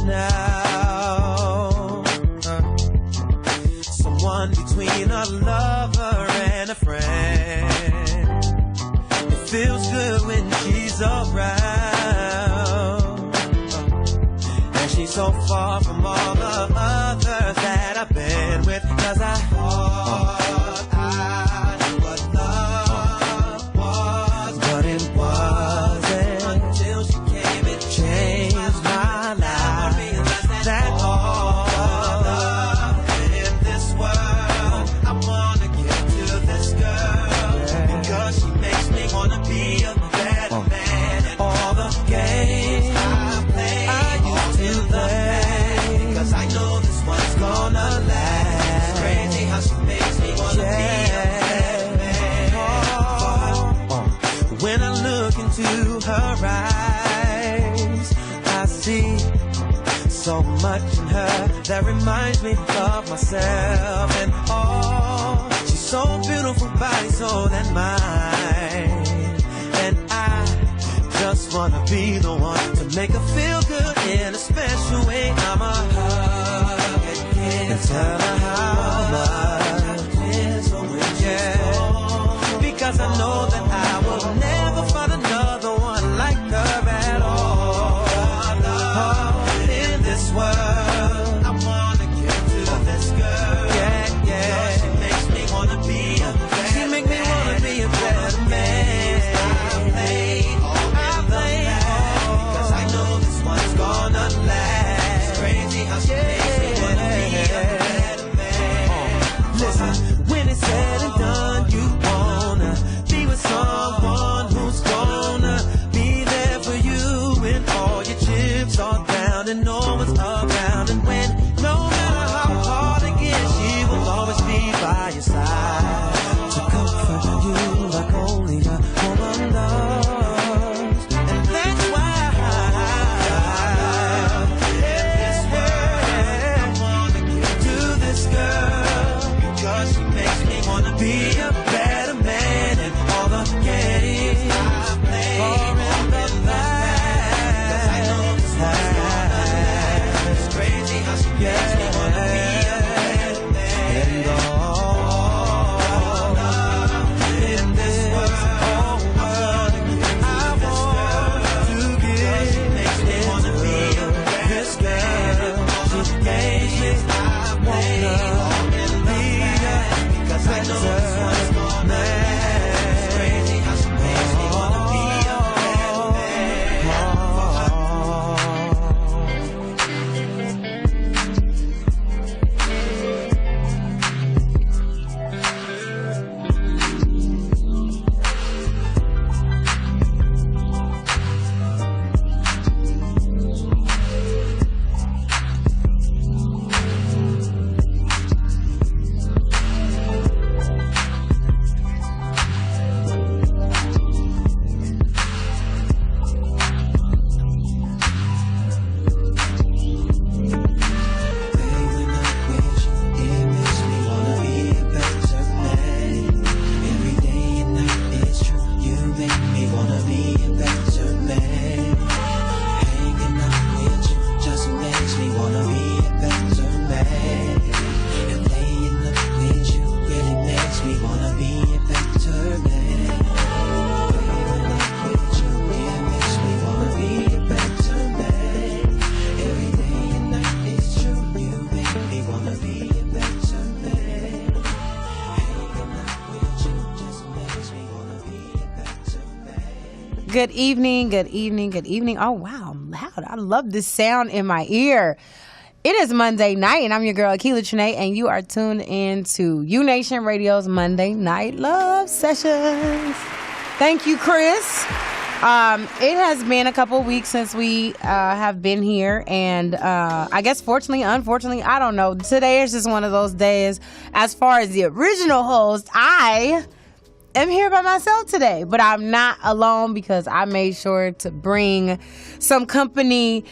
now. Someone between a lover and a friend. It feels good when she's around. And she's so far from all the others that I've been with. 'Cause I thought I knew what love was, but it wasn't until she came and changed my life. That all love in this world, I wanna give to this girl, because she makes me wanna be a better man. And all the games I play, I used to play, because I know this one's gonna last. It's crazy how she makes me wanna be a better man. When I look into her eyes, I see so much in her that reminds me of myself. And she's so beautiful, body, soul, and mind. And I just wanna be the one to make her feel good in a special way. I'm a hug and tell her how much, yeah, because I know that I will never find another one like her at all. In this world, I wanna give to this girl. Yeah, yeah. She makes me wanna be a better. She make me wanna be a better man. I play because I know this one's gonna last. It's crazy how she makes me wanna be a better man. Listen, when it's said and done, you wanna be with someone who's gonna be there for you when all your chips are down and no one's around. And when, no matter how hard it gets, she will always be by your side to comfort you like only a woman does. And that's why in this world, I wanna give to this girl, because she makes me wanna be a better man. And all the games I play are in the past, 'cause I know this one's gonna last. It's crazy how she makes me wanna be a better man. And all in this world, I want to give. She makes me wanna be a better man. All the games I play are in the past, because I know this one's gonna last. It's crazy how she makes me wanna be a better Good evening, good evening, good evening. Oh, wow, loud. I love this sound in my ear. It is Monday night, and I'm your girl, Akilah Trinae, and you are tuned in to U Nation Radio's Monday Night Love Sessions. Thank you, Chris. It has been a couple weeks since we have been here, and I guess fortunately, unfortunately, I don't know. Today is just one of those days. As far as the original host, I am here by myself today, but I'm not alone because I made sure to bring some company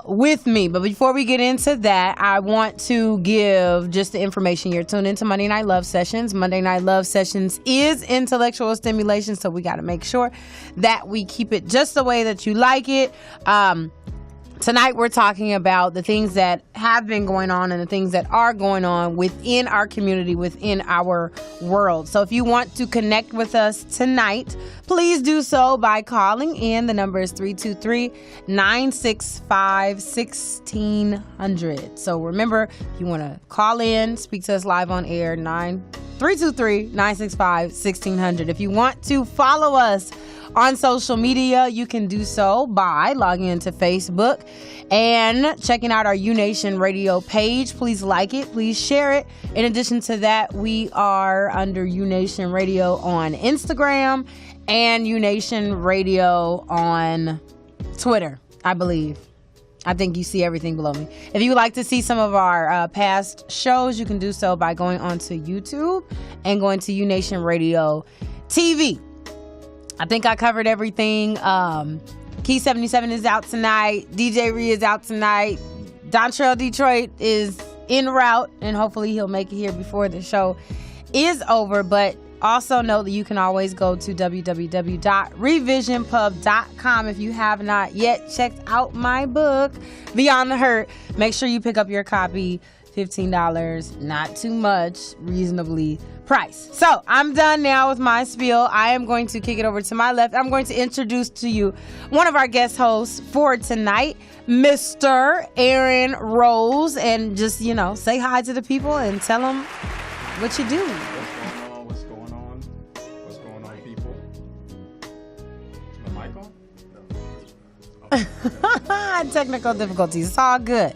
with me. But before we get into that, I want to give just the information. You're tuned into Monday Night Love Sessions. Monday Night Love Sessions is intellectual stimulation, so we got to make sure that we keep it just the way that you like it. Tonight we're talking about the things that have been going on and the things that are going on within our community, within our world. So if you want to connect with us tonight, please do so by calling in. The number is 323-965-1600. So remember, if you want to call in, speak to us live on air, 323-965-1600. If you want to follow us on social media, you can do so by logging into Facebook and checking out our U-Nation Radio page. Please like it. Please share it. In addition to that, we are under U-Nation Radio on Instagram and U-Nation Radio on Twitter, I believe. I think you see everything below me. If you would like to see some of our past shows, you can do so by going onto YouTube and going to U-Nation Radio TV. I think I covered everything. Key 77 is out tonight. DJ Ree is out tonight. Dontrell Detroit is en route, and hopefully he'll make it here before the show is over. But also know that you can always go to www.revisionpub.com if you have not yet checked out my book, Beyond the Hurt. Make sure you pick up your copy. $15, not too much, reasonably priced. So I'm done now with my spiel. I am going to kick it over to my left. I'm going to introduce to you one of our guest hosts for tonight, Mr. Aaron Rose, and just, say hi to the people and tell them what you do. What's going on? What's going on, people? Is my mic on? Technical difficulties. It's all good.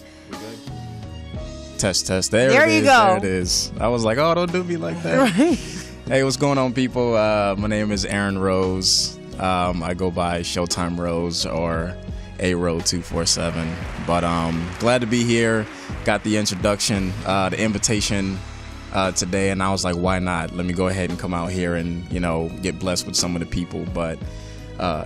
Test. There you go. There it is. I was like, don't do me like that. Right. Hey, what's going on, people? My name is Aaron Rose. I go by Showtime Rose or ARO247. But glad to be here. Got the introduction, the invitation today, and I was like, why not? Let me go ahead and come out here and, get blessed with some of the people. But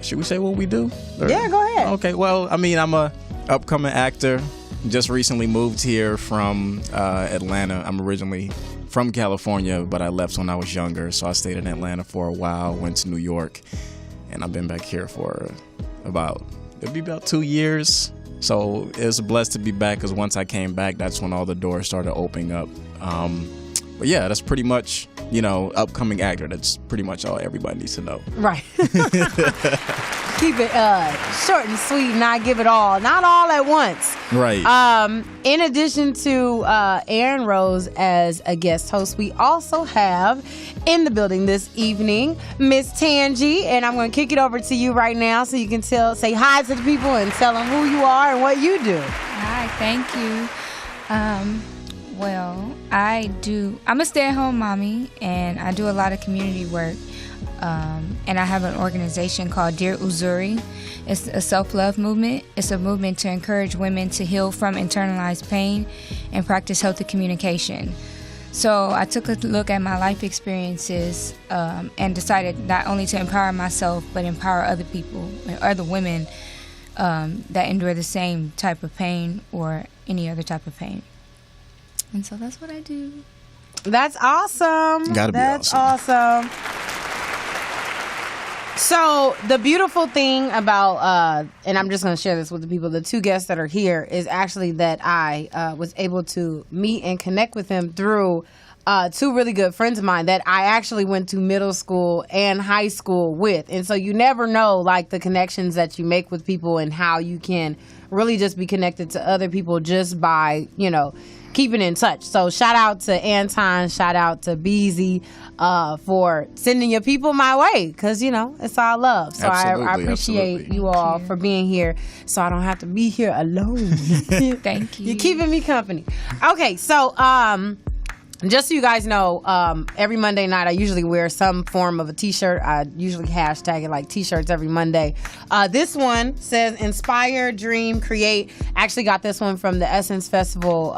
should we say what we do? Yeah, go ahead. Okay, well, I'm a upcoming actor. Just recently moved here from Atlanta. I'm originally from California, but I left when I was younger. So I stayed in Atlanta for a while, went to New York, and I've been back here for about 2 years. So it was blessed to be back because once I came back, that's when all the doors started opening up. But yeah, that's pretty much, upcoming actor. That's pretty much all everybody needs to know. Right. Keep it short and sweet, not give it all. Not all at once. Right. In addition to Aaron Rose as a guest host, we also have in the building this evening Miss Tangi, and I'm going to kick it over to you right now so you can say hi to the people and tell them who you are and what you do. Hi, thank you. Well, I'm a stay-at-home mommy, and I do a lot of community work. And I have an organization called Dear Uzuri. It's a self-love movement. It's a movement to encourage women to heal from internalized pain and practice healthy communication. So I took a look at my life experiences and decided not only to empower myself, but empower other people, other women that endure the same type of pain or any other type of pain. And so that's what I do. That's awesome. Gotta be That's awesome. So the beautiful thing about, and I'm just going to share this with the people, the two guests that are here, is actually that I was able to meet and connect with them through two really good friends of mine that I actually went to middle school and high school with. And so you never know, like, the connections that you make with people and how you can really just be connected to other people just by, keeping in touch. So shout out to Anton, shout out to Beezy for sending your people my way, because it's all love. So I appreciate you all for being here, so I don't have to be here alone. Thank you. You're keeping me company. Okay, so just so you guys know, every Monday night I usually wear some form of a t-shirt. I usually hashtag it like t-shirts every Monday. This one says Inspire, Dream, Create. Actually got this one from the Essence Festival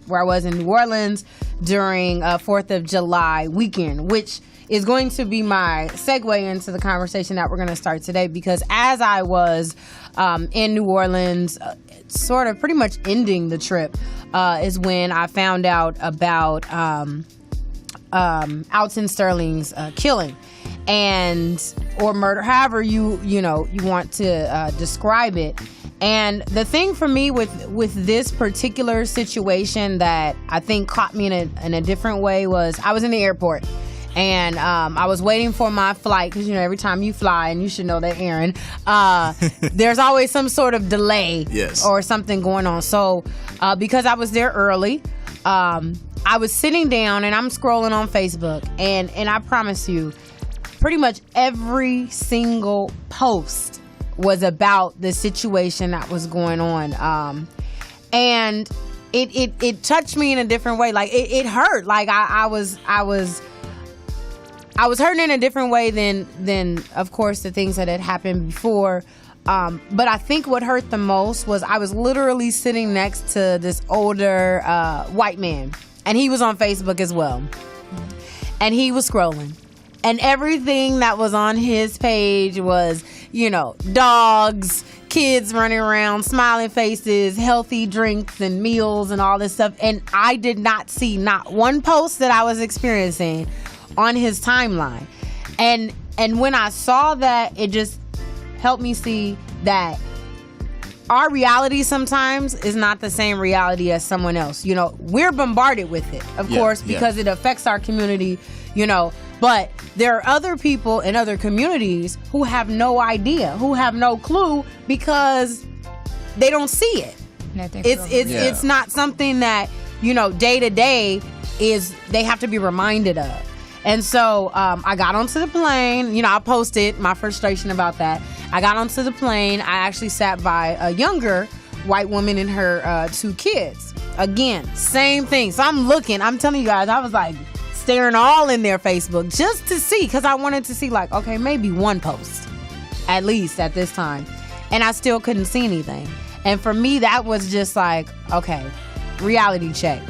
where I was in New Orleans during 4th of July weekend, which is going to be my segue into the conversation that we're going to start today, because as I was in New Orleans, sort of pretty much ending the trip, is when I found out about Alton Sterling's killing. or murder, however you want to describe it. And the thing for me with this particular situation that I think caught me in a different way was I was in the airport. And I was waiting for my flight because, every time you fly, and you should know that, Aaron, there's always some sort of delay or something going on. So because I was there early, I was sitting down and I'm scrolling on Facebook. And I promise you, pretty much every single post was about the situation that was going on. And it touched me in a different way. Like it hurt. Like I was hurting in a different way than of course the things that had happened before. But I think what hurt the most was I was literally sitting next to this older white man, and he was on Facebook as well. And he was scrolling. And everything that was on his page was, dogs, kids running around, smiling faces, healthy drinks and meals and all this stuff. And I did not see not one post that I was experiencing on his timeline. And when I saw that, it just helped me see that our reality sometimes is not the same reality as someone else. We're bombarded with it, of course, because it affects our community, but there are other people in other communities who have no idea, who have no clue, because they don't see it. It's not something that, day to day they have to be reminded of. And so I got onto the plane. I posted my frustration about that. I got onto the plane. I actually sat by a younger white woman and her 2 kids. Again, same thing. So I'm telling you guys, I was like staring all in their Facebook just to see, because I wanted to see, like, okay, maybe one post at least at this time. And I still couldn't see anything. And for me, that was just like, okay, reality check.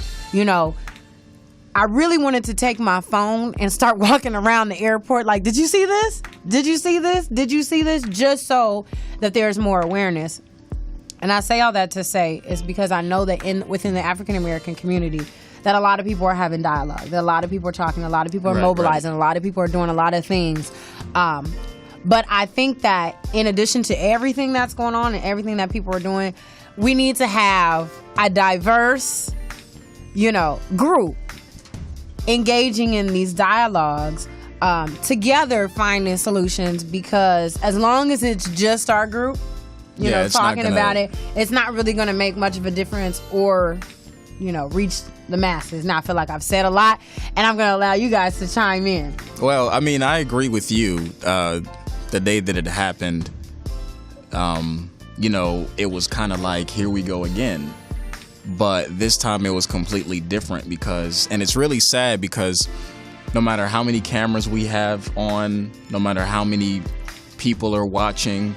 I really wanted to take my phone and start walking around the airport like, did you see this? Did you see this? Did you see this? Just so that there's more awareness. And I say all that to say is because I know that within the African American community that a lot of people are having dialogue, that a lot of people are talking, a lot of people are mobilizing, a lot of people are doing a lot of things. But I think that in addition to everything that's going on and everything that people are doing, we need to have a diverse, group engaging in these dialogues, together finding solutions, because as long as it's just our group, talking about it, it's not really going to make much of a difference or, reach the masses. Now, I feel like I've said a lot, and I'm going to allow you guys to chime in. Well, I mean, I agree with you. The day that it happened, it was kind of like, here we go again. But this time it was completely different and it's really sad because no matter how many cameras we have on, no matter how many people are watching,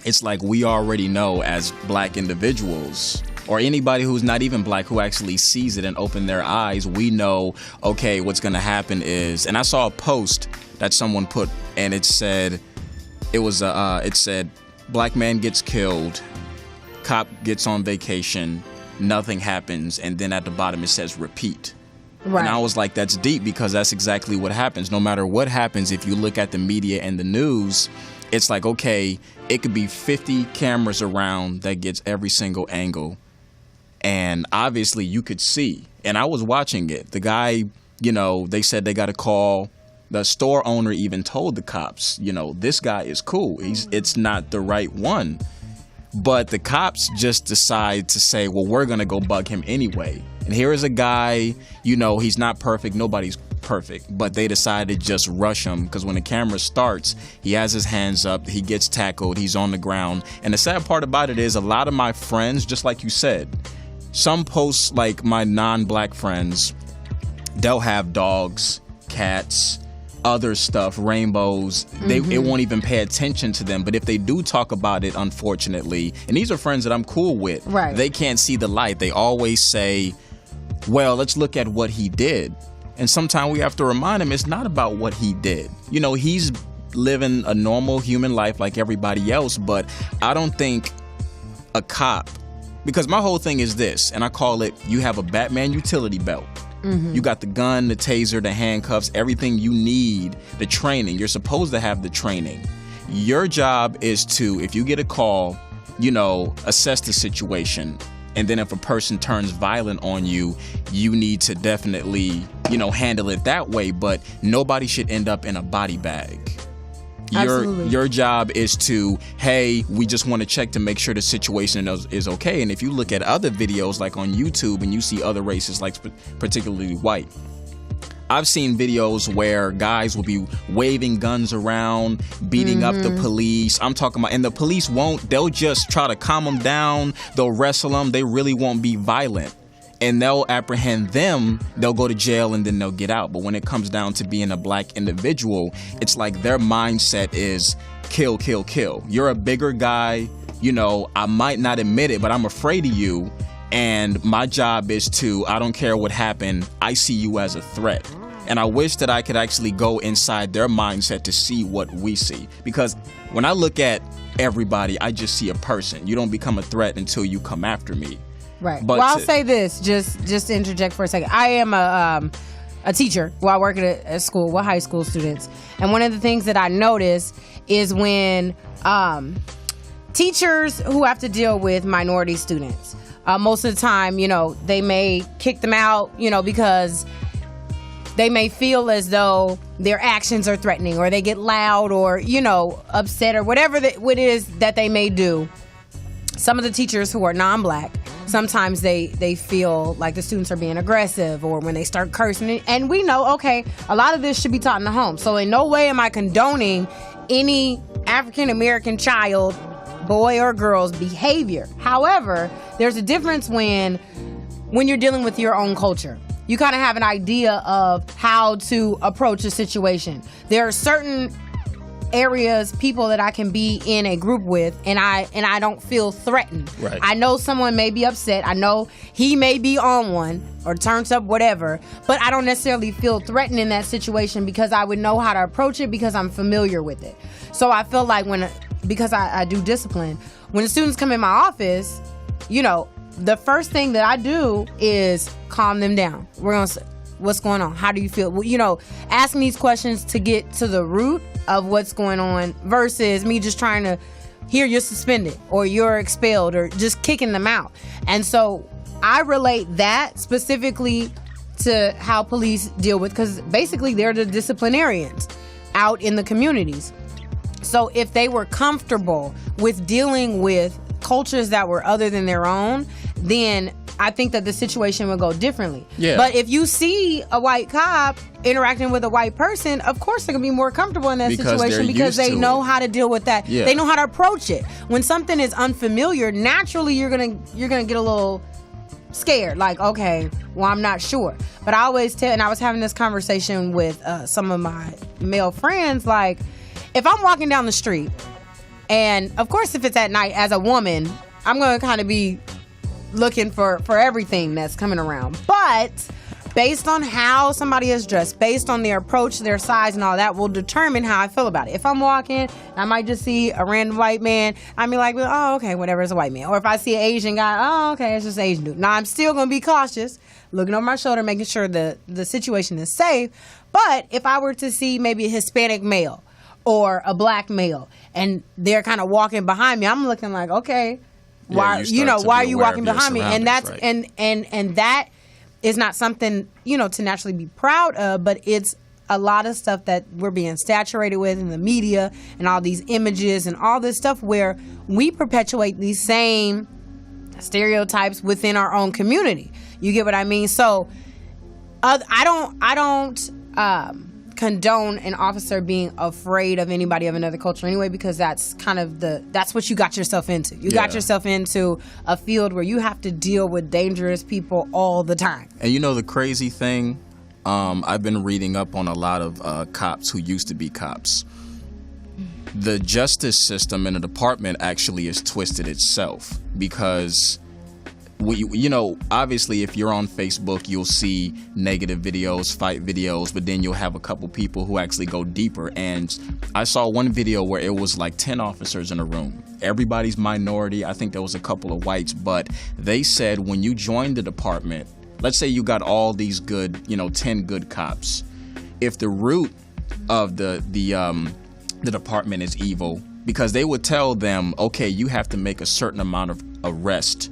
it's like we already know as black individuals, or anybody who's not even black who actually sees it and open their eyes, we know, okay, what's going to happen is, and I saw a post that someone put, and it said, black man gets killed, cop gets on vacation, nothing happens, and then at the bottom it says repeat. Right. And I was like, that's deep, because that's exactly what happens. No matter what happens, if you look at the media and the news, it's like, okay, it could be 50 cameras around that gets every single angle. And obviously you could see, and I was watching it. The guy, they said they got a call. The store owner even told the cops, this guy is cool. It's not the right one. But the cops just decide to say, well, we're going to go bug him anyway. And here is a guy, he's not perfect. Nobody's perfect. But they decided to just rush him, because when the camera starts, he has his hands up. He gets tackled. He's on the ground. And the sad part about it is a lot of my friends, just like you said, some posts, like my non-black friends, they'll have dogs, cats, other stuff, rainbows. It won't even pay attention to them. But if they do talk about it, unfortunately, and these are friends that I'm cool with, they can't see the light. They always say, well, let's look at what he did. And sometimes we have to remind him it's not about what he did. He's living a normal human life like everybody else. But I don't think a cop, because my whole thing is this, and I call it, you have a Batman utility belt. You got the gun, the taser, the handcuffs, everything you need, the training. You're supposed to have the training. Your job is to, if you get a call, assess the situation. And then if a person turns violent on you, you need to definitely, handle it that way. But nobody should end up in a body bag. Your job is to, hey, we just want to check to make sure the situation is okay. And if you look at other videos like on YouTube and you see other races, like particularly white, I've seen videos where guys will be waving guns around, beating up the police. I'm talking about, and the police they'll just try to calm them down. They'll wrestle them. They really won't be violent. And they'll apprehend them, they'll go to jail, and then they'll get out. But when it comes down to being a black individual, it's like their mindset is kill, kill, kill. You're a bigger guy, I might not admit it, but I'm afraid of you. And my job is to, I don't care what happened, I see you as a threat. And I wish that I could actually go inside their mindset to see what we see. Because when I look at everybody, I just see a person. You don't become a threat until you come after me. Right. But I'll say this, just to interject for a second. I am a teacher. I work at a school with high school students. And one of the things that I notice is when teachers who have to deal with minority students, most of the time, they may kick them out, because they may feel as though their actions are threatening, or they get loud, or, upset, or whatever it is that they may do. Some of the teachers who are non-black, sometimes they feel like the students are being aggressive, or when they start cursing. And we know, okay, a lot of this should be taught in the home. So in no way am I condoning any African-American child, boy or girl's behavior. However, there's a difference when you're dealing with your own culture. You kind of have an idea of how to approach a situation. There are certain areas, people that I can be in a group with, and I don't feel threatened. Right. I know someone may be upset. I know he may be on one or turns up, whatever, but I don't necessarily feel threatened in that situation because I would know how to approach it because I'm familiar with it. So I feel like because I do discipline, when the students come in my office, the first thing that I do is calm them down. We're going to say, what's going on? How do you feel? Asking these questions to get to the root of what's going on versus me just trying to hear you're suspended or you're expelled or just kicking them out. And so I relate that specifically to how police deal with, because basically they're the disciplinarians out in the communities. So if they were comfortable with dealing with cultures that were other than their own, then I think that the situation would go differently. Yeah. But if you see a white cop interacting with a white person, of course they're going to be more comfortable in that situation because they know how to deal with that. Yeah. They know how to approach it. When something is unfamiliar, naturally you're going to get a little scared, like, okay, well, I'm not sure. But I always tell, and I was having this conversation with some of my male friends, like, if I'm walking down the street, and of course if it's at night, as a woman, I'm going to kind of be looking for everything that's coming around. But based on how somebody is dressed, based on their approach, their size, and all that will determine how I feel about it. If I'm walking, I might just see a random white man, I mean, like, oh, okay, whatever, it's a white man. Or if I see an Asian guy, oh, okay, it's just an Asian dude. Now, I'm still going to be cautious, looking over my shoulder, making sure the situation is safe. But if I were to see maybe a Hispanic male or a black male, and they're kind of walking behind me, I'm looking like, okay, why are you walking behind me? And that's right. and that is not something, to naturally be proud of, but it's a lot of stuff that we're being saturated with in the media and all these images and all this stuff where we perpetuate these same stereotypes within our own community. You get what I mean? So I don't condone an officer being afraid of anybody of another culture anyway, because that's kind of that's what you got yourself into. You got yourself into a field where you have to deal with dangerous people all the time. And the crazy thing, I've been reading up on a lot of cops who used to be cops. The justice system in the department actually is twisted itself, because obviously if you're on Facebook, you'll see negative videos, fight videos, but then you'll have a couple people who actually go deeper. And I saw one video where it was like 10 officers in a room. Everybody's minority. I think there was a couple of whites, but they said when you join the department, let's say you got all these good, 10 good cops. If the root of the department is evil, because they would tell them, okay, you have to make a certain amount of arrest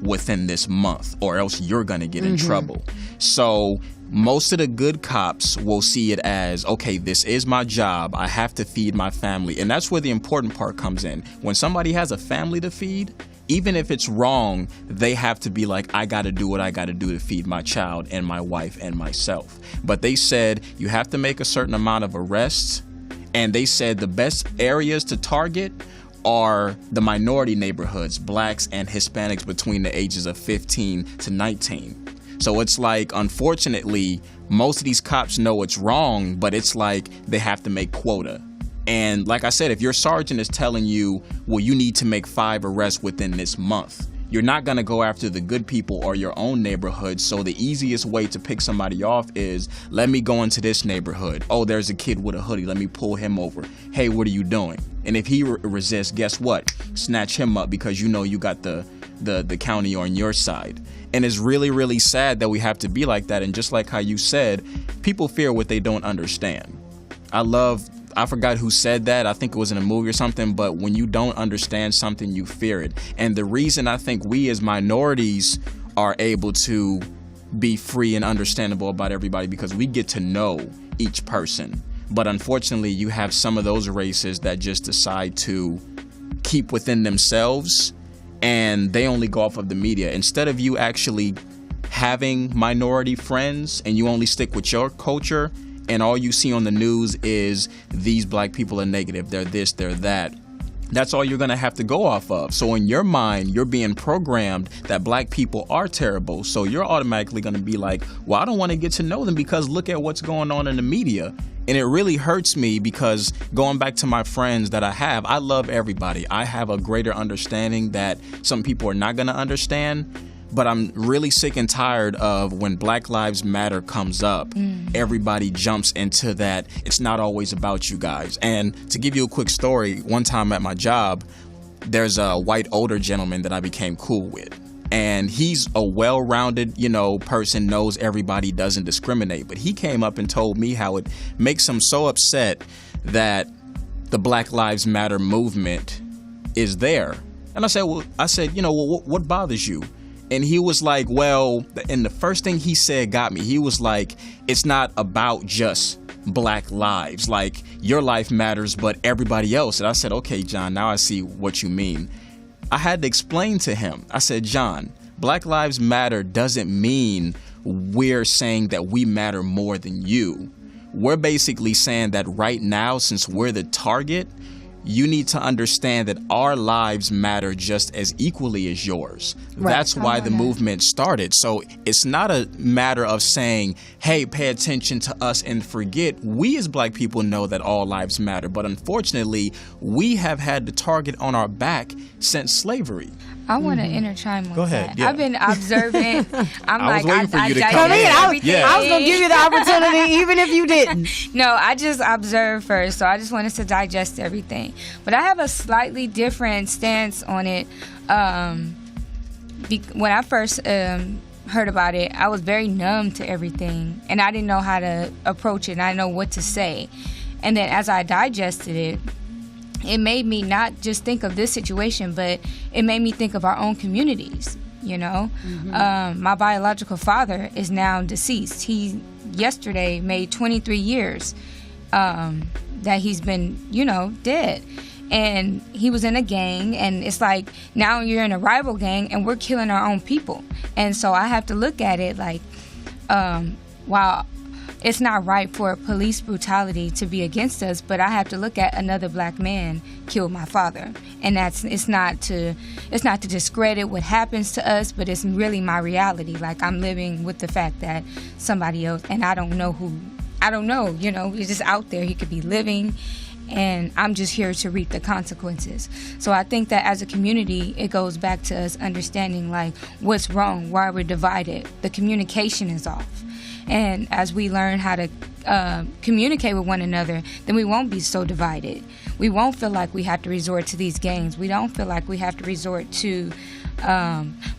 within this month or else you're going to get in trouble. So most of the good cops will see it as, okay, this is my job. I have to feed my family. And that's where the important part comes in. When somebody has a family to feed, even if it's wrong, they have to be like, I got to do what I got to do to feed my child and my wife and myself. But they said you have to make a certain amount of arrests. And they said the best areas to target are the minority neighborhoods, blacks and Hispanics between the ages of 15 to 19. So it's like, unfortunately, most of these cops know it's wrong, but it's like they have to make quota. And like I said, if your sergeant is telling you, well, you need to make 5 arrests within this month, you're not going to go after the good people or your own neighborhood. So the easiest way to pick somebody off is, let me go into this neighborhood. Oh, there's a kid with a hoodie. Let me pull him over. Hey, what are you doing? And if he resists, guess what? Snatch him up, because you got the county on your side. And it's really, really sad that we have to be like that. And just like how you said, people fear what they don't understand. I forgot who said that. I think it was in a movie or something. But when you don't understand something, you fear it. And the reason I think we as minorities are able to be free and understandable about everybody, because we get to know each person. But unfortunately, you have some of those races that just decide to keep within themselves, and they only go off of the media. Instead of you actually having minority friends and you only stick with your culture, and all you see on the news is these black people are negative, they're this, they're that. That's all you're going to have to go off of. So in your mind, you're being programmed that black people are terrible. So you're automatically going to be like, well, I don't want to get to know them because look at what's going on in the media. And it really hurts me, because going back to my friends that I love everybody. I have a greater understanding that some people are not going to understand. But I'm really sick and tired of when Black Lives Matter comes up, everybody jumps into that. It's not always about you guys. And to give you a quick story, one time at my job, there's a white older gentleman that I became cool with. And he's a well-rounded, person, knows everybody, doesn't discriminate. But he came up and told me how it makes him so upset that the Black Lives Matter movement is there. And I said, what bothers you? And he was like, well, and the first thing he said got me. He was like, it's not about just black lives. Like, your life matters, but everybody else. And I said, okay, John, now I see what you mean. I had to explain to him. I said, John, Black Lives Matter doesn't mean we're saying that we matter more than you. We're basically saying that right now, since we're the target, you need to understand that our lives matter just as equally as yours. Right. That's why the movement started. So it's not a matter of saying, hey, pay attention to us and forget. We as black people know that all lives matter. But unfortunately, we have had the target on our back since slavery. I want to interchime with Go ahead. that. Yeah. I've been observing. I was waiting for you to come in. I was going to give you the opportunity even if you didn't. No, I just observed first, so I just wanted to digest everything. But I have a slightly different stance on it. When I first heard about it, I was very numb to everything, and I didn't know how to approach it, and I didn't know what to say. And then as I digested it, it made me not just think of this situation, but it made me think of our own communities, My biological father is now deceased. He yesterday made 23 years that he's been, dead. And he was in a gang, and it's like, now you're in a rival gang, and we're killing our own people. And so I have to look at it like, while it's not right for police brutality to be against us, but I have to look at another black man killed my father, and it's not to discredit what happens to us, but it's really my reality. Like, I'm living with the fact that somebody else, and I don't know, he's just out there. He could be living, and I'm just here to reap the consequences. So I think that as a community, it goes back to us understanding, like, what's wrong, why we're divided. The communication is off. And as we learn how to communicate with one another, then we won't be so divided. We won't feel like we have to resort to these gangs. We don't feel like we have to resort to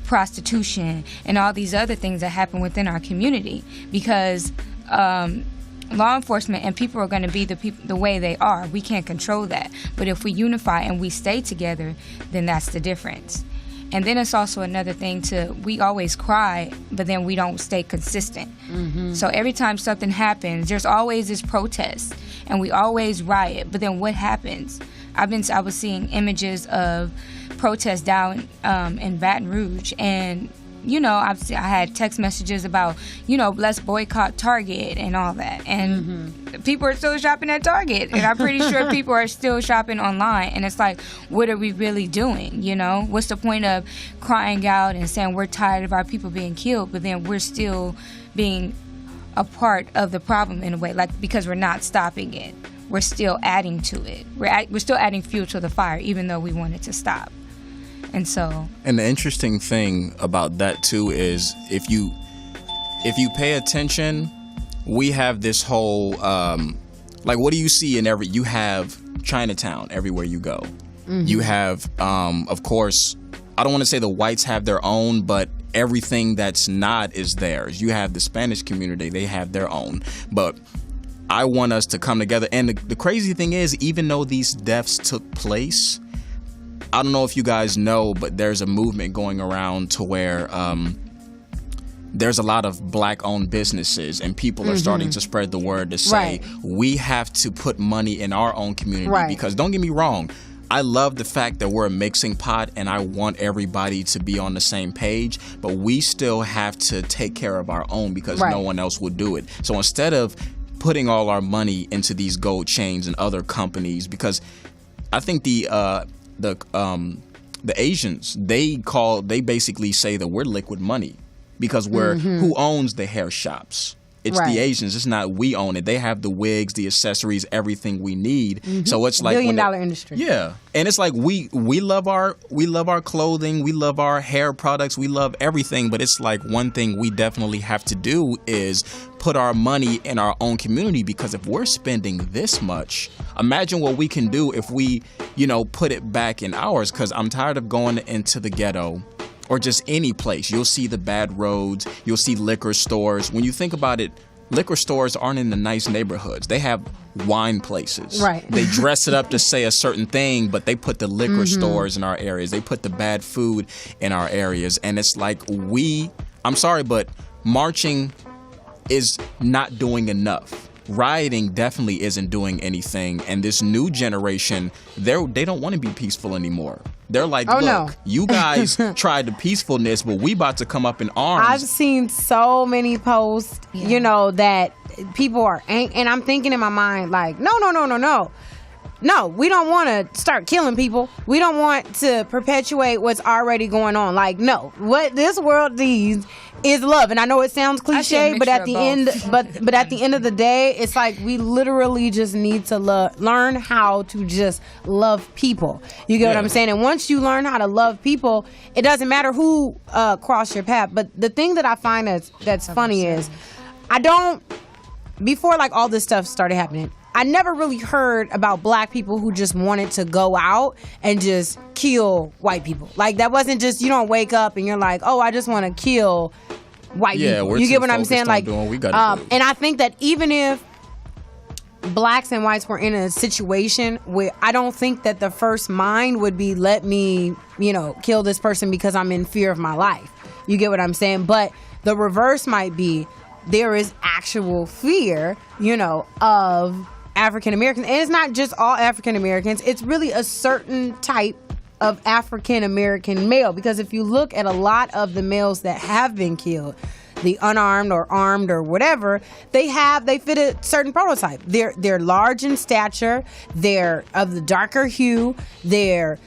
prostitution, and all these other things that happen within our community, because law enforcement and people are going to be the way they are. We can't control that. But if we unify and we stay together, then that's the difference. And then it's also another thing we always cry, but then we don't stay consistent. Mm-hmm. So every time something happens, there's always this protest, and we always riot. But then what happens? I was seeing images of protests down in Baton Rouge, and I had text messages about, let's boycott Target and all that. And people are still shopping at Target. And I'm pretty sure people are still shopping online. And it's like, what are we really doing? What's the point of crying out and saying we're tired of our people being killed, but then we're still being a part of the problem in a way, like, because we're not stopping it. We're still adding to it. We're still adding fuel to the fire, even though we want it to stop. And the interesting thing about that too is if you pay attention, we have this whole what do you see you have Chinatown everywhere you go. Mm-hmm. You have of course, I don't want to say the whites have their own, but everything that's not is theirs. You have the Spanish community, they have their own. But I want us to come together, and the crazy thing is, even though these deaths took place, I don't know if you guys know, but there's a movement going around to where there's a lot of black-owned businesses, and people are starting to spread the word to say, we have to put money in our own community. Because don't get me wrong, I love the fact that we're a mixing pot, and I want everybody to be on the same page, but we still have to take care of our own because no one else will do it. So instead of putting all our money into these gold chains and other companies, because I think the Asians, they basically say that we're liquid money because we're who owns the hair shops? It's the Asians. It's not we own it. They have the wigs, the accessories, everything we need. Mm-hmm. So it's like $1 billion industry. Yeah, and it's like we love our clothing, we love our hair products, we love everything. But it's like one thing we definitely have to do is put our money in our own community, because if we're spending this much, imagine what we can do if we, put it back in ours. Because I'm tired of going into the ghetto or just any place. You'll see the bad roads. You'll see liquor stores. When you think about it, liquor stores aren't in the nice neighborhoods. They have wine places. Right. They dress it up to say a certain thing, but they put the liquor stores in our areas. They put the bad food in our areas. And it's like I'm sorry, but marching is not doing enough. Rioting definitely isn't doing anything. And this new generation, they don't want to be peaceful anymore. They're like, look, you guys tried the peacefulness, but we about to come up in arms. I've seen so many posts, that people are, and I'm thinking in my mind, like, no. No, we don't want to start killing people. We don't want to perpetuate what's already going on. Like, no, what this world needs is love. And I know it sounds cliche, but at the end, but at the end of the day, it's like we literally just need to learn how to just love people. You get what I'm saying? And once you learn how to love people, it doesn't matter who cross your path. But the thing that I find that's funny is, before like all this stuff started happening, I never really heard about black people who just wanted to go out and just kill white people. Like, that wasn't just, you don't wake up and you're like, oh, I just want to kill white people. You get what I'm saying? Like, and I think that even if blacks and whites were in a situation where, I don't think that the first mind would be, let me, kill this person because I'm in fear of my life. You get what I'm saying? But the reverse might be, there is actual fear, of African Americans. And it's not just all African Americans. It's really a certain type of African American male. Because if you look at a lot of the males that have been killed, the unarmed or armed or whatever, they fit a certain prototype. They're large in stature. They're of the darker hue. They're,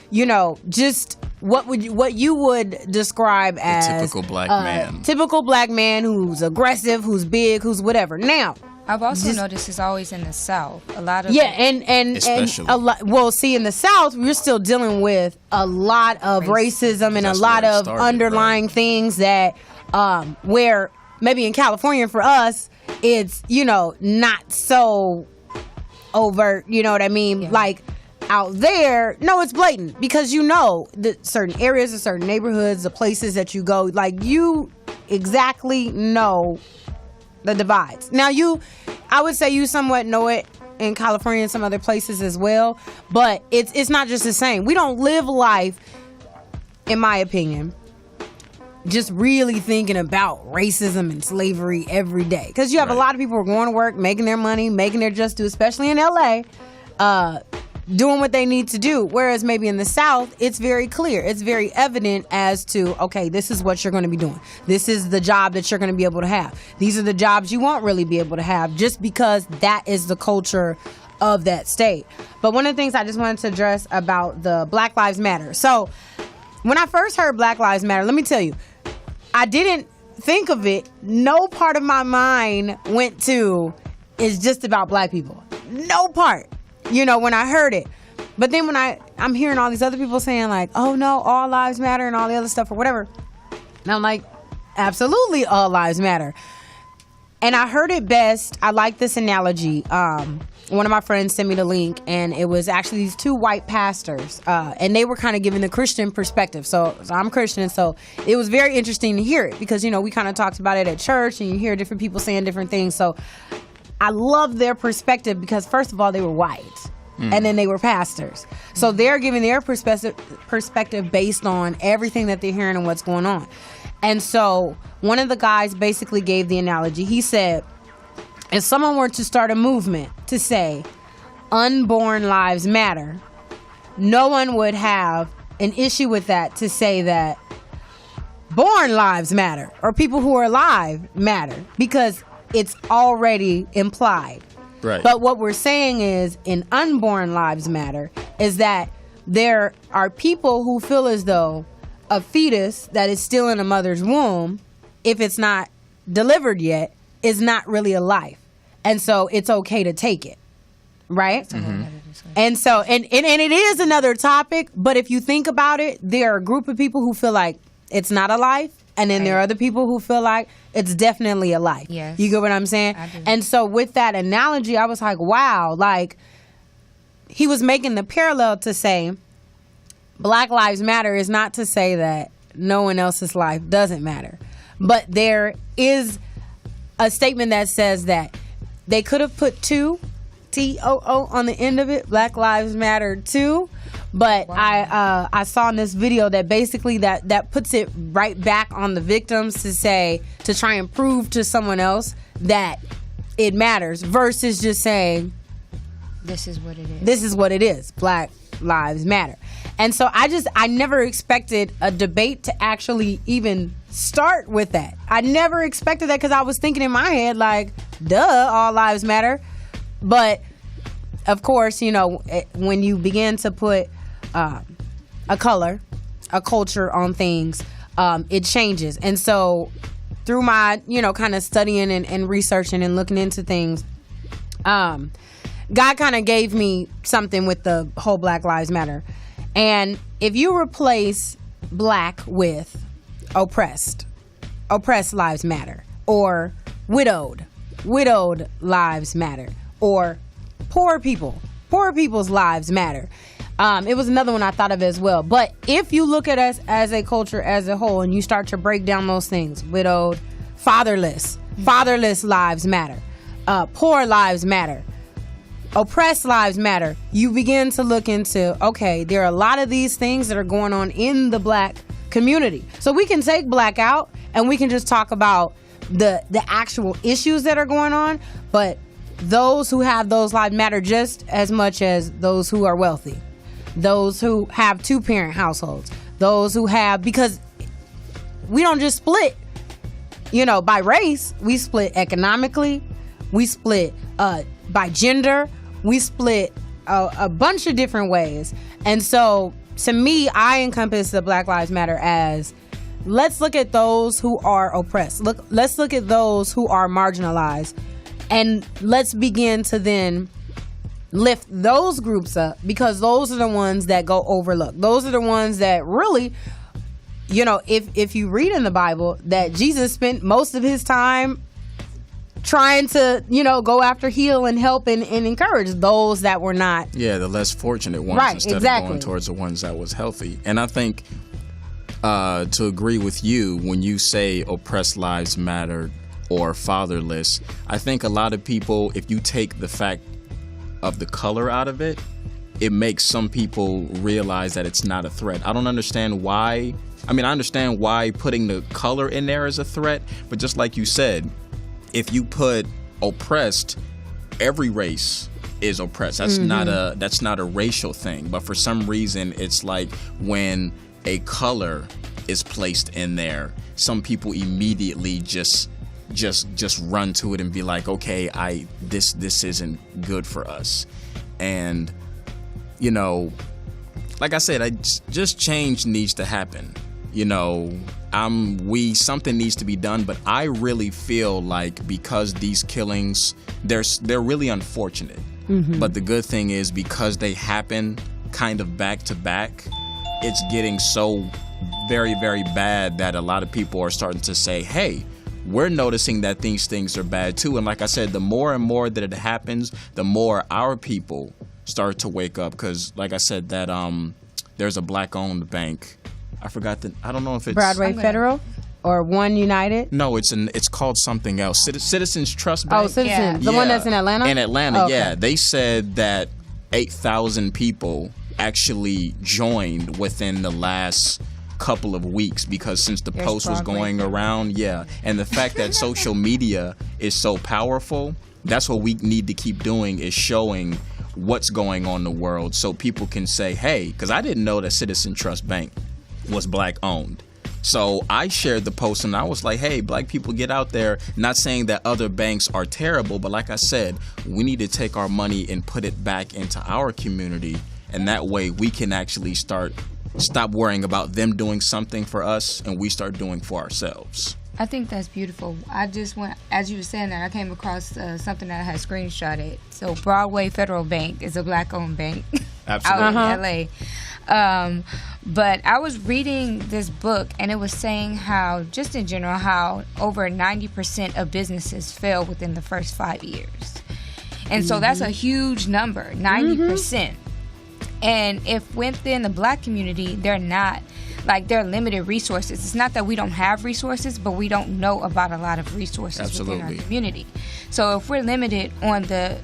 just what you would describe as a typical black man. Typical black man who's aggressive, who's big, who's whatever. Now, I've also noticed it's always in the South. A lot of and a lot. Well, see, in the South, we're still dealing with a lot of racism and a lot of underlying things that, where maybe in California for us, it's not so overt. You know what I mean? Yeah. Like, out there, no, it's blatant because you know the certain areas, the certain neighborhoods, the places that you go, like you exactly know the divides. Now I would say you somewhat know it in California and some other places as well, but it's not just the same. We don't live life, in my opinion, just really thinking about racism and slavery every day. Because you have a lot of people who are going to work, making their money, making their just due, especially in LA, doing what they need to do. Whereas maybe in the South, it's very clear. It's very evident as to, okay, this is what you're going to be doing. This is the job that you're going to be able to have. These are the jobs you won't really be able to have just because that is the culture of that state. But one of the things I just wanted to address about the Black Lives Matter. So when I first heard Black Lives Matter, let me tell you, I didn't think of it. No part of my mind went to, it's just about black people. No part. When I heard it. But then when I'm hearing all these other people saying like, oh no, all lives matter and all the other stuff or whatever. And I'm like, absolutely all lives matter. And I heard it best. I like this analogy. One of my friends sent me the link, and it was actually these two white pastors, and they were kind of giving the Christian perspective. So I'm Christian, so it was very interesting to hear it because, we kind of talked about it at church, and you hear different people saying different things. So I love their perspective because, first of all, they were white, and then they were pastors. So they're giving their perspective based on everything that they're hearing and what's going on. And so one of the guys basically gave the analogy. He said, if someone were to start a movement to say unborn lives matter, no one would have an issue with that to say that born lives matter or people who are alive matter because it's already implied. Right. But what we're saying is in unborn lives matter is that there are people who feel as though a fetus that is still in a mother's womb, if it's not delivered yet, is not really a life. And so it's okay to take it. Right? Mm-hmm. And so, and it is another topic, but if you think about it, there are a group of people who feel like it's not a life. And then there are other people who feel like it's definitely a life. Yes. You get what I'm saying? I do. And so with that analogy, I was like, wow, like he was making the parallel to say Black Lives Matter is not to say that no one else's life doesn't matter. But there is a statement that says that they could have put two, T-O-O, on the end of it, Black Lives Matter too. But wow. I saw in this video that basically that puts it right back on the victims to try and prove to someone else that it matters versus just saying this is what it is. This is what it is. Black Lives Matter. And so I never expected a debate to actually even start with that. I never expected that because I was thinking in my head like, duh, all lives matter. But of course, when you begin to put a color, a culture on things, it changes. And so through my, kind of studying and researching and looking into things, God kind of gave me something with the whole Black Lives Matter. And if you replace black with oppressed lives matter, or widowed lives matter, or poor people's lives matter. It was another one I thought of as well. But if you look at us as a culture as a whole and you start to break down those things, widowed, fatherless lives matter, poor lives matter, oppressed lives matter, you begin to look into, okay, there are a lot of these things that are going on in the black community. So we can take black out and we can just talk about the actual issues that are going on, but those who have those lives matter just as much as those who are wealthy, those who have 2-parent households, those who have, because we don't just split, by race, we split economically, we split by gender, we split a bunch of different ways. And so to me, I encompass the Black Lives Matter as, let's look at those who are oppressed. Let's look at those who are marginalized. And let's begin to then lift those groups up, because those are the ones that go overlooked. Those are the ones that really, if you read in the Bible that Jesus spent most of his time trying to, go after, heal, and help and encourage those that were not. Yeah, the less fortunate ones Right, instead exactly. of going towards the ones that was healthy. And I think to agree with you, when you say oppressed lives matter or fatherless, I think a lot of people, if you take the fact of the color out of it, it makes some people realize that it's not a threat. I don't understand why. I mean, I understand why putting the color in there is a threat, but just like you said, if you put oppressed, every race is oppressed. That's not a racial thing. But for some reason, it's like when a color is placed in there, some people immediately just run to it and be like, okay, this isn't good for us. And like I said, just change needs to happen. Something needs to be done, but I really feel like because these killings, they're really unfortunate. But the good thing is, because they happen kind of back to back, it's getting so very, very bad that a lot of people are starting to say, hey, we're noticing that these things are bad too. And like I said, the more and more that it happens, the more our people start to wake up. Because like I said, that there's a black-owned bank. I don't know if it's Broadway Federal or One United. No, it's called something else. Citizens Trust Bank. Oh, Citizens, Yeah. the one that's in Atlanta. In Atlanta, Oh, okay. yeah. They said that 8,000 people actually joined within the last couple of weeks, because since the There's post was Broadway. going around, and the fact that social media is so powerful, that's what we need to keep doing, is showing what's going on in the world so people can say, hey, because I didn't know that Citizen Trust Bank was black owned. So I shared the post and I was like, hey, black people, get out there. Not saying that other banks are terrible, but like I said, we need to take our money and put it back into our community. And that way we can actually stop worrying about them doing something for us and we start doing for ourselves. I think that's beautiful. I just went, as you were saying that, I came across something that I had screenshotted. So Broadway Federal Bank is a black-owned bank Absolutely. out in LA. But I was reading this book, and it was saying how, just in general, how over 90% of businesses fail within the first 5 years. And so that's a huge number, 90%. And if within the black community, they're not, like, they're limited resources. It's not that we don't have resources, but we don't know about a lot of resources within our Absolutely. community. So if we're limited on the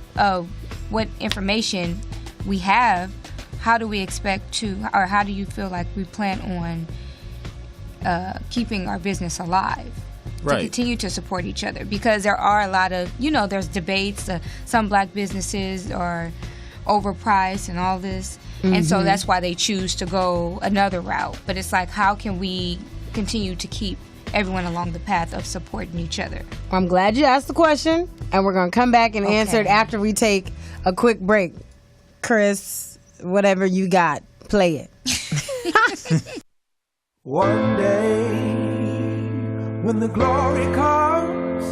what information we have, how do we expect to, or how do you feel like we plan on keeping our business alive? Right. To continue to support each other, because there are a lot of, there's debates. Some black businesses are overpriced and all this, and so that's why they choose to go another route. But it's like, how can we continue to keep everyone along the path of supporting each other? I'm glad you asked the question, and we're going to come back and answer it Okay. after we take a quick break. Chris, whatever you got, play it. One day, when the glory comes,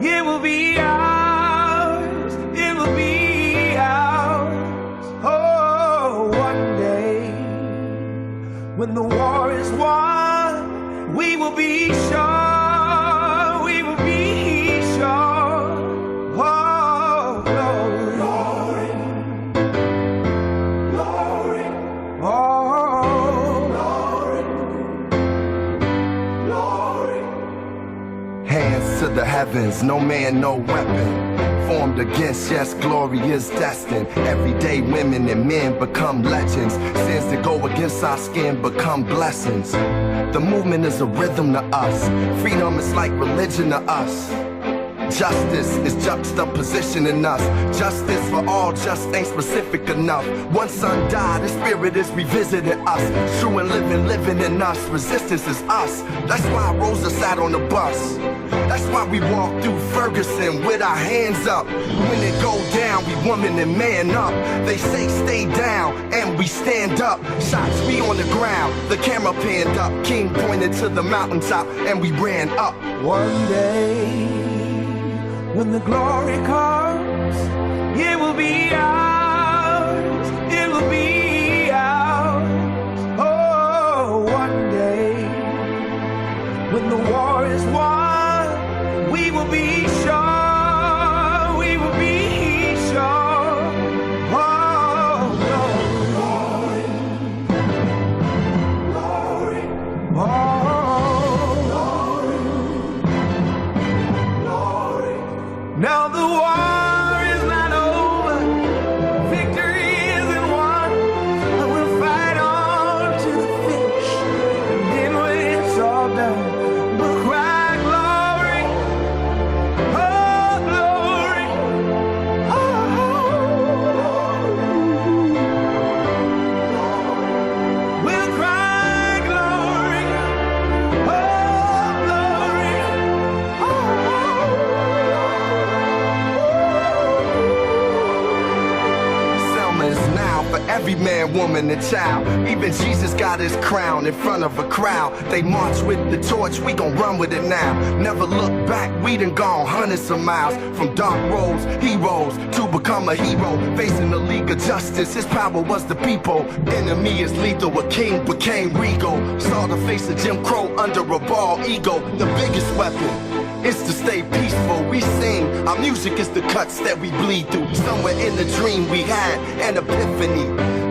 it will be ours. It will be ours. Oh, one day, when the war is won, we will be sure. We will be sure. Oh, glory, glory, glory. Oh, glory, glory. Hands to the heavens, no man, no weapon formed against, yes, glory is destined. Everyday women and men become legends. Sins that go against our skin become blessings. The movement is a rhythm to us. Freedom is like religion to us. Justice is juxtaposition in us. Justice for all just ain't specific enough. One son died, his spirit is revisiting us. True and living in us. Resistance is us. That's why Rosa sat on the bus. That's why we walk through Ferguson with our hands up. When it go down, we woman and man up. They say stay down, and we stand up. Shots we on the ground, the camera panned up. King pointed to the mountaintop, and we ran up. One day, when the glory comes, it will be ours. It will be ours. Oh, one day, when the war is won, we will be sure. every man, woman, and child. Even Jesus got his crown in front of a crowd. They march with the torch, we gon' run with it now. Never look back, we done gone hundreds of miles. From dark roads, heroes, to become a hero. Facing the League of Justice, his power was the people. Enemy is lethal, a king became regal. Saw the face of Jim Crow under a bald ego. The biggest weapon is to stay peaceful. We sing, our music is the cuts that we bleed through. Somewhere in the dream we had an epiphany.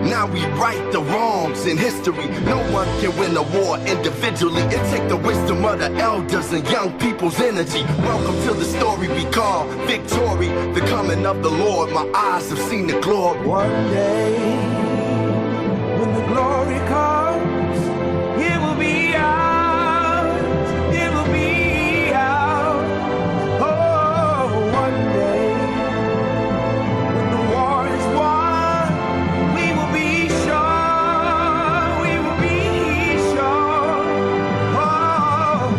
Now we right the wrongs in history. No one can win a war individually. It takes the wisdom of the elders and young people's energy. Welcome to the story we call victory. The coming of the Lord, my eyes have seen the glory. One day, when the glory comes, it will be ours. It will be ours. Oh, one day, when the war is won, we will be sure. We will be sure. Oh,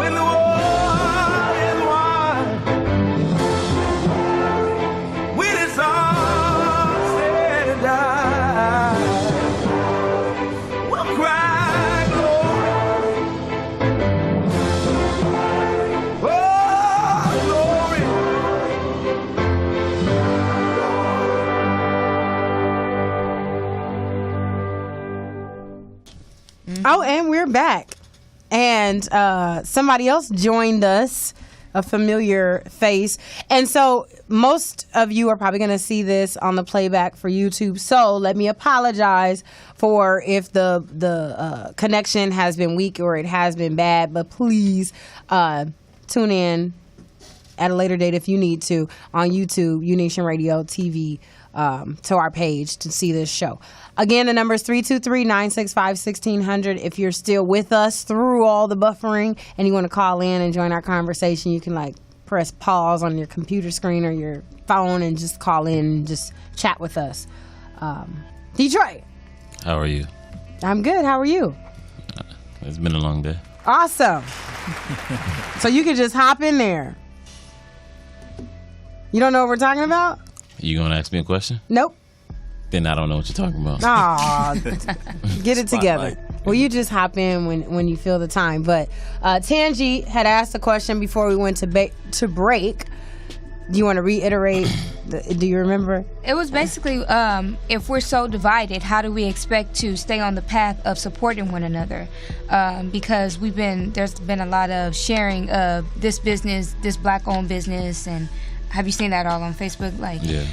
when the war is won, when it's all said and done, we'll cry glory. Oh, glory. Oh, and we're back. And somebody else joined us, a familiar face. And so most of you are probably going to see this on the playback for YouTube. So let me apologize for if the connection has been weak or it has been bad. But please tune in at a later date if you need to on YouTube, U-Nation Radio TV, to our page to see this show. Again, the number is 323-965-1600. If you're still with us through all the buffering and you want to call in and join our conversation, you can like press pause on your computer screen or your phone and just call in and just chat with us. Detroit. How are you? I'm good. How are you? It's been a long day. Awesome. So you can just hop in there. You don't know what we're talking about? You gonna ask me a question? Nope. Then I don't know what you're talking about. Aw, get it together. Well, you just hop in when you feel the time. But Tangi had asked a question before we went to break. Do you want to reiterate? Do you remember? It was basically, if we're so divided, how do we expect to stay on the path of supporting one another? Because there's been a lot of sharing of this business, this black-owned business, and have you seen that all on Facebook? Like, yeah.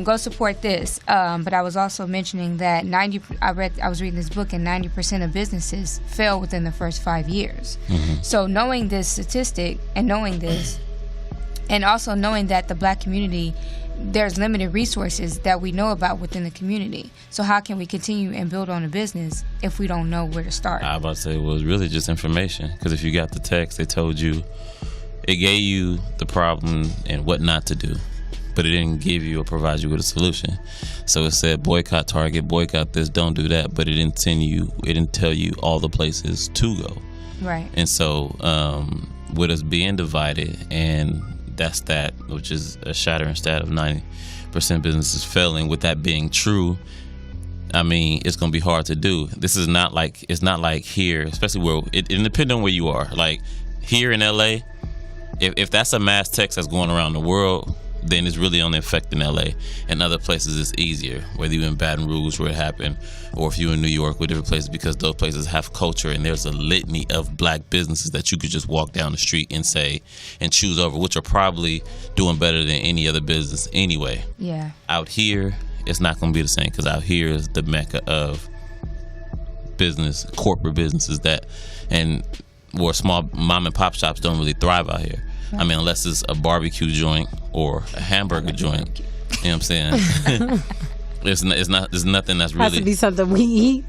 Go support this. But I was also mentioning that I was reading this book, and 90% of businesses fail within the first 5 years. Mm-hmm. So knowing this statistic and knowing this, and also knowing that the black community, there's limited resources that we know about within the community. So how can we continue and build on a business if we don't know where to start? I was about to say, well, it's really just information. Because if you got the text, they told you, it gave you the problem and what not to do, but it didn't give you or provide you with a solution. So it said boycott Target, boycott this, don't do that, but it didn't tell you all the places to go. Right. And so with us being divided, and that's that, which is a shattering stat of 90% businesses failing. With that being true, I mean, it's going to be hard to do. This is not like, it's not like here, especially where, it depends on where you are. Like here in LA, if that's a mass text that's going around the world, then it's really only affecting LA. And other places it's easier, whether you're in Baton Rouge where it happened, or if you're in New York or different places, because those places have culture and there's a litany of black businesses that you could just walk down the street and say and choose over, which are probably doing better than any other business anyway. Yeah. Out here, it's not going to be the same, because out here is the mecca of business, corporate businesses and where small mom and pop shops don't really thrive out here. I mean, unless it's a barbecue joint or a hamburger joint. You know what I'm saying? There's nothing that's really Has to be something we eat.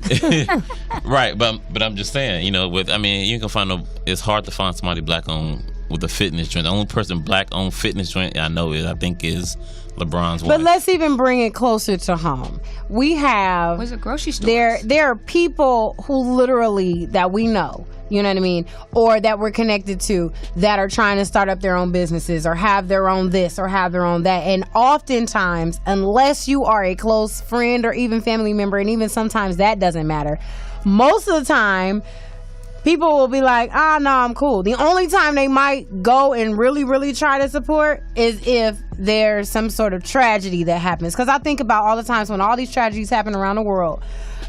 right. But I'm just saying, you know, you can find it's hard to find somebody black owned with a fitness joint. The only person black owned fitness joint I know I think is LeBron's wife. But let's even bring it closer to home. We have Was it grocery stores? there are people who literally that we know, you know what I mean, or that we're connected to that are trying to start up their own businesses or have their own this or have their own that. And oftentimes, unless you are a close friend or even family member, and even sometimes that doesn't matter, most of the time people will be like, no, I'm cool. The only time they might go and really, really try to support is if there's some sort of tragedy that happens. Because I think about all the times when all these tragedies happen around the world,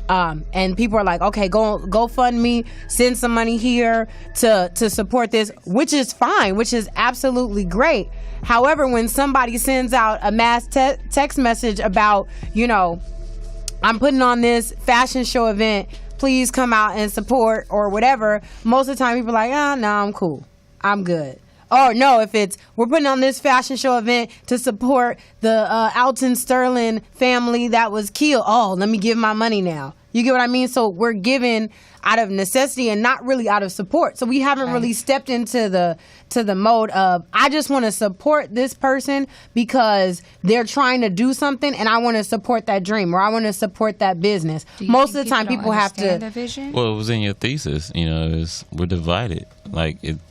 and people are like, okay, go fund me, send some money here to support this, which is fine, which is absolutely great. However, when somebody sends out a mass text message about, I'm putting on this fashion show event, please come out and support or whatever, most of the time people are like, no, I'm cool, I'm good. Or no, if it's, we're putting on this fashion show event to support the Alton Sterling family that was killed, let me give my money now. You get what I mean? So we're giving out of necessity and not really out of support. So we haven't really stepped into the mode of, I just want to support this person because they're trying to do something and I want to support that dream or I want to support that business. Most of the time people have to. That vision? Well, it was in your thesis, we're divided.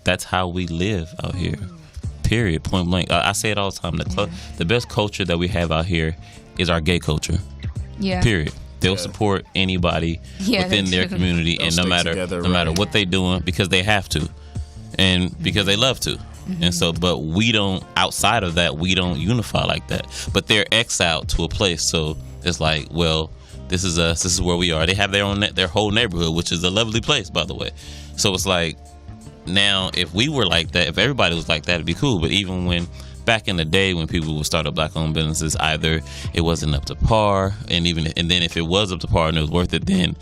That's how we live out here. Period. Point blank. I say it all the time. The best culture that we have out here is our gay culture. Yeah. Period. They'll support anybody within their community, and no matter what they're doing, because they have to, and because they love to. And so, but we don't. Outside of that, we don't unify like that. But they're exiled to a place, so it's like, well, this is us. This is where we are. They have their whole neighborhood, which is a lovely place, by the way. So it's like, now if we were like that, if everybody was like that, it'd be cool. But even when back in the day when people would start up black-owned businesses, either it wasn't up to par, and then if it was up to par and it was worth it, then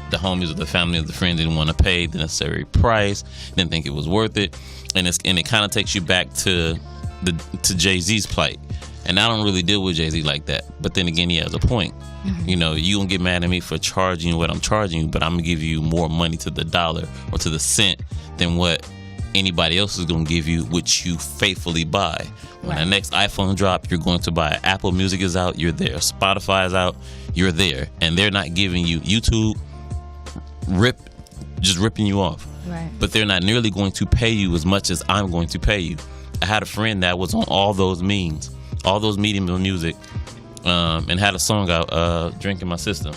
the homies or the family or the friends didn't want to pay the necessary price, didn't think it was worth it, and it kind of takes you back to Jay-Z's plight. And I don't really deal with Jay-Z like that, but then again, he has a point. You gonna get mad at me for charging you what I'm charging you, but I'm gonna give you more money to the dollar or to the cent than what anybody else is going to give you, which you faithfully buy. When the next iPhone drop, you're going to buy it. Apple Music is out, you're there. Spotify is out, you're there. And they're not giving you YouTube just ripping you off. Right. But they're not nearly going to pay you as much as I'm going to pay you. I had a friend that was on all those mediums of music, and had a song out, Drinking My System.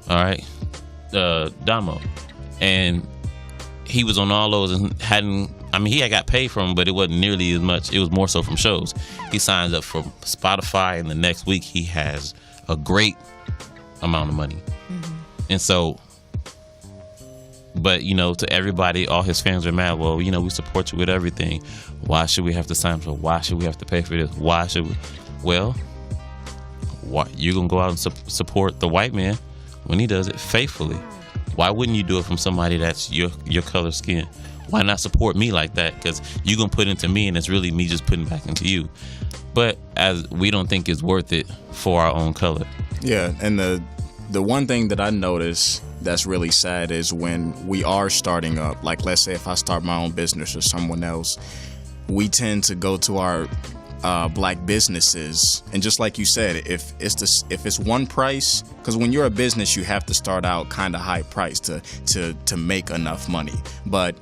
All right. Damo. And he was on all those and he had got paid from them, but it wasn't nearly as much. It was more so from shows. He signs up for Spotify, and the next week he has a great amount of money. And so, but to everybody, all his fans are mad. Well, we support you with everything. Why should we have to sign for? Why should we have to pay for this? Why should we? Well, why you're gonna go out and support the white man when he does it faithfully? Why wouldn't you do it from somebody that's your color skin? Why not support me like that? Because you're going to put into me, and it's really me just putting back into you. But as we don't think it's worth it for our own color. Yeah, and the one thing that I notice that's really sad is when we are starting up, like let's say if I start my own business or someone else, we tend to go to our black businesses, and just like you said, if it's one price, because when you're a business you have to start out kind of high price to make enough money, but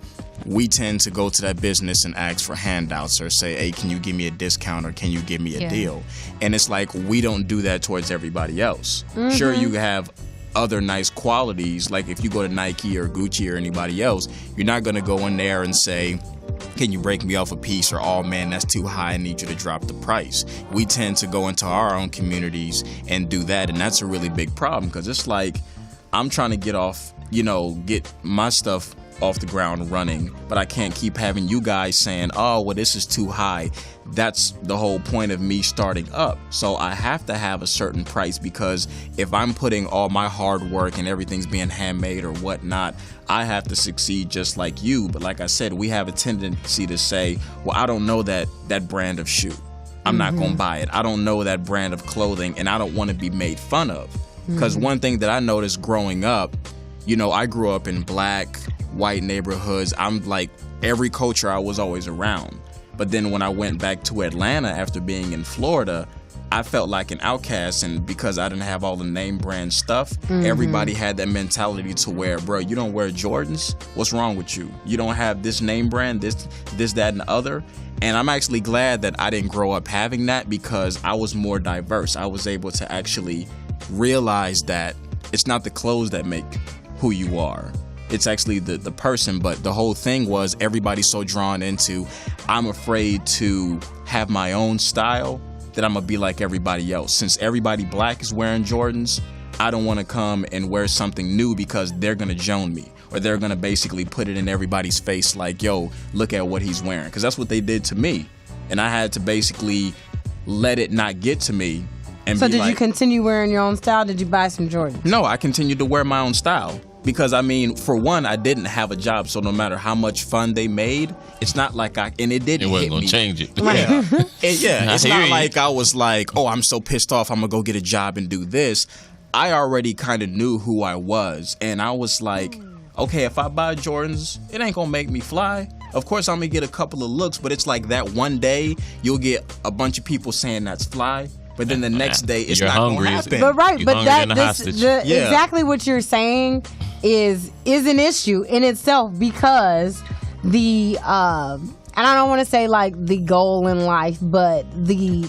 we tend to go to that business and ask for handouts or say, hey, can you give me a discount or can you give me a deal? And it's like we don't do that towards everybody else. Sure, you have other nice qualities, like if you go to Nike or Gucci or anybody else, you're not going to go in there and say, can you break me off a piece, or oh man, that's too high, I need you to drop the price. We tend to go into our own communities and do that, and that's a really big problem, because it's like I'm trying to get my stuff off the ground running, but I can't keep having you guys saying, oh well, this is too high. That's the whole point of me starting up. So I have to have a certain price, because if I'm putting all my hard work and everything's being handmade or whatnot, I have to succeed just like you. But like I said, we have a tendency to say, well, I don't know that brand of shoe, I'm not gonna buy it. I don't know that brand of clothing, and I don't want to be made fun of. Because one thing that I noticed growing up, I grew up in black, white neighborhoods. I'm like, every culture I was always around. But then when I went back to Atlanta after being in Florida, I felt like an outcast, and because I didn't have all the name brand stuff, everybody had that mentality to where, bro, you don't wear Jordans? What's wrong with you? You don't have this name brand, this, that, and the other? And I'm actually glad that I didn't grow up having that, because I was more diverse. I was able to actually realize that it's not the clothes that make who you are. It's actually the person. But the whole thing was everybody's so drawn into, I'm afraid to have my own style, that I'm gonna be like everybody else. Since everybody black is wearing Jordans, I don't want to come and wear something new because they're gonna joan me, or they're gonna basically put it in everybody's face like, yo, look at what he's wearing. Because that's what they did to me, and I had to basically let it not get to me. And so be did like, you continue wearing your own style? Did you buy some Jordans? No, I continued to wear my own style. Because, I mean, for one, I didn't have a job, so no matter how much fun they made, it's not like and it didn't It wasn't hit gonna me. change it. Yeah, it's I hear not you. like I was like, oh, I'm so pissed off, I'm gonna go get a job and do this. I already kind of knew who I was, and I was like, okay, if I buy Jordans, it ain't gonna make me fly. Of course, I'm gonna get a couple of looks, but it's like that one day, you'll get a bunch of people saying that's fly, but then the next day, it's You're not hungry. gonna happen. But right, You but hungry than a that hostage. Yeah. exactly what you're saying is an issue in itself, because the and I don't want to say like the goal in life, but the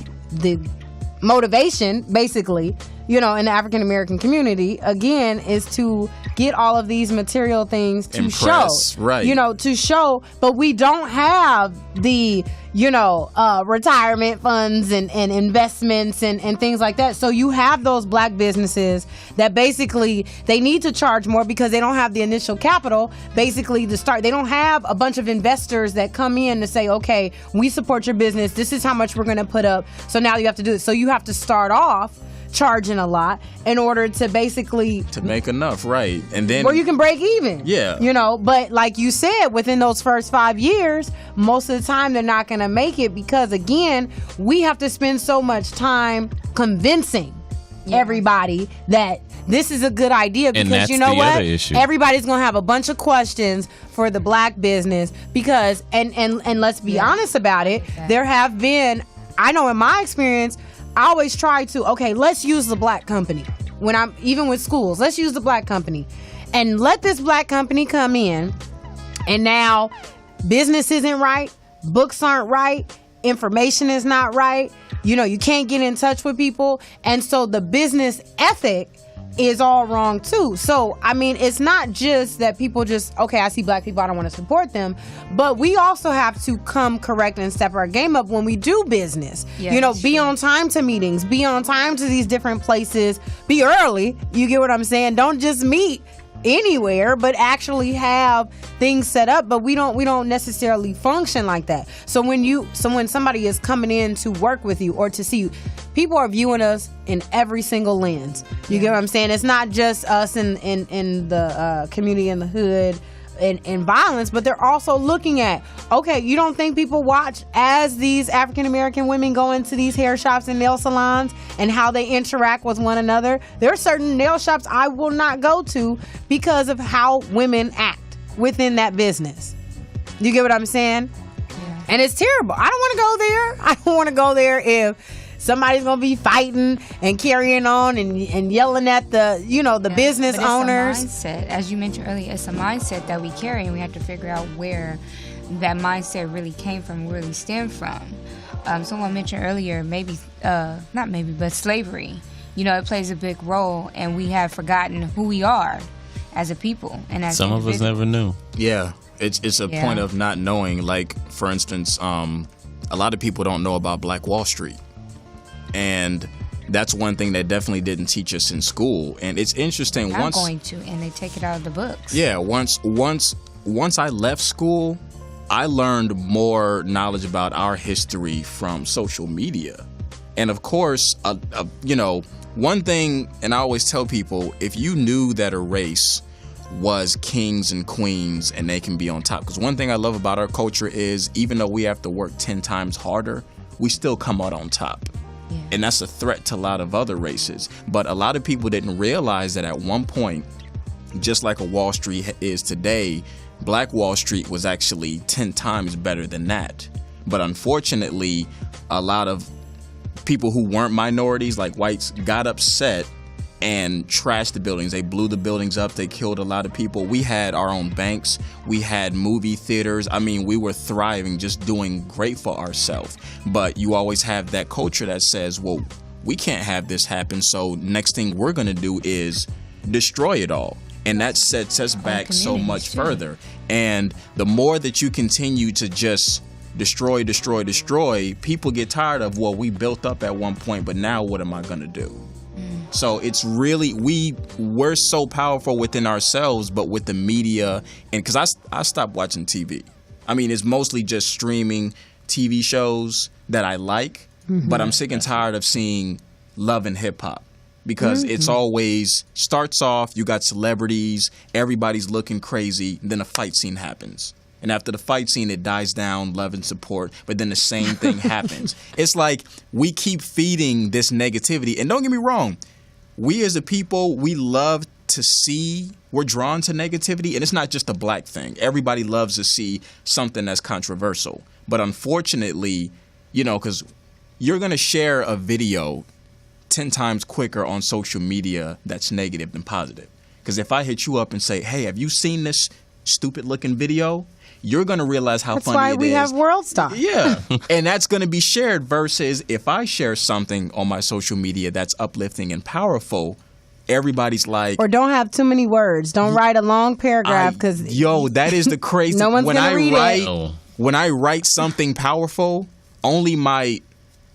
motivation basically, you know, in the African American community, again, is to get all of these material things to Impress, show, right. you know, to show, but we don't have the, you know, retirement funds and investments and things like that. So you have those black businesses that basically they need to charge more because they don't have the initial capital basically to start. They don't have a bunch of investors that come in to say, okay, we support your business. This is how much we're going to put up. So now you have to do it. So you have to start off charging a lot in order to basically to make enough, right? And then where you can break even. Yeah. You know, but like you said, within those first 5 years, most of the time they're not going to make it because, again, we have to spend so much time convincing everybody that this is a good idea, because that's you know the what? other issue. Everybody's going to have a bunch of questions for the black business because, and let's be honest about it, there have been, I know in my experience, I always try to, okay, let's use the black company. When I'm, even with schools, let's use the black company and let this black company come in, and now business isn't right, books aren't right, information is not right, you know, you can't get in touch with people, and so the business ethic is all wrong too. So I mean, it's not just that people just, okay, I see black people, I don't want to support them, but we also have to come correct and step our game up when we do business. Yeah, you know, that's be true. on time to meetings, be on time to these different places, be early, you get what I'm saying? Don't just meet anywhere, but actually have things set up. But we don't necessarily function like that. So when somebody is coming in to work with you or to see you, people are viewing us in every single lens. You get what I'm saying? It's not just us in the community in the hood and violence, but they're also looking at, okay, you don't think people watch as these African American women go into these hair shops and nail salons and how they interact with one another? There are certain nail shops I will not go to because of how women act within that business. You get what I'm saying? Yeah. And it's terrible. I don't want to go there. I don't want to go there if somebody's gonna be fighting and carrying on and yelling at the, you know, the business But owners. it's a mindset, as you mentioned earlier, it's a mindset that we carry, and we have to figure out where that mindset really came from, where really stemmed from. Someone mentioned earlier, but slavery. You know, it plays a big role, and we have forgotten who we are as a people and as Some of us individuals. never knew. Yeah, it's a point of not knowing. Like, for instance, a lot of people don't know about Black Wall Street, and that's one thing that definitely didn't teach us in school. And it's interesting. Not going to, and they take it out of the books. Yeah, once I left school, I learned more knowledge about our history from social media. And of course, you know, one thing, and I always tell people, if you knew that a race was kings and queens and they can be on top, because one thing I love about our culture is even though we have to work 10 times harder, we still come out on top. Yeah. And that's a threat to a lot of other races. But a lot of people didn't realize that at one point, just like a Wall Street is today, Black Wall Street was actually 10 times better than that. But unfortunately, a lot of people who weren't minorities, like whites, got upset and trashed the buildings. They blew the buildings up. They killed a lot of people. We had our own banks. We had movie theaters. I mean, we were thriving, just doing great for ourselves. But you always have that culture that says, well, we can't have this happen. So next thing we're going to do is destroy it all. And that sets us back so much further. And the more that you continue to just destroy, people get tired of, well, we built up at one point, but now what am I going to do? So it's really, we're so powerful within ourselves, but with the media, and because I stopped watching TV. I mean, it's mostly just streaming TV shows that I like, but I'm sick and tired of seeing Love and Hip Hop. Because it's always starts off, you got celebrities, everybody's looking crazy, then a fight scene happens. And after the fight scene, it dies down, love and support, but then the same thing happens. It's like we keep feeding this negativity. And don't get me wrong, we as a people, we love to see, we're drawn to negativity, and it's not just a black thing. Everybody loves to see something that's controversial. But unfortunately, you know, because you're going to share a video 10 times quicker on social media that's negative than positive. Because if I hit you up and say, hey, have you seen this stupid looking video? You're going to realize how funny it is. That's why we have World Star. Yeah. And that's going to be shared versus if I share something on my social media that's uplifting and powerful, everybody's like... Or don't have too many words. Don't write a long paragraph because... Yo, that is the crazy... No one's going to read it. When I write something powerful, only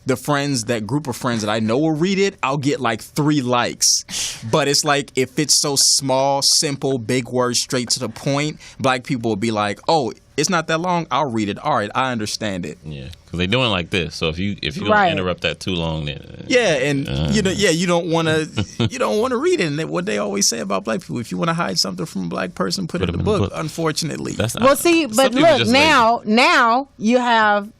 that group of friends that I know will read it, I'll get like 3 likes. But it's like, if it's so small, simple, big words, straight to the point, black people will be like, oh, it's not that long, I'll read it. All right, I understand it. Yeah, because they're doing like this. So if you don't interrupt that too long, then you don't want to read it. And what they always say about black people, if you want to hide something from a black person, put it in the book. Unfortunately, but look, now you have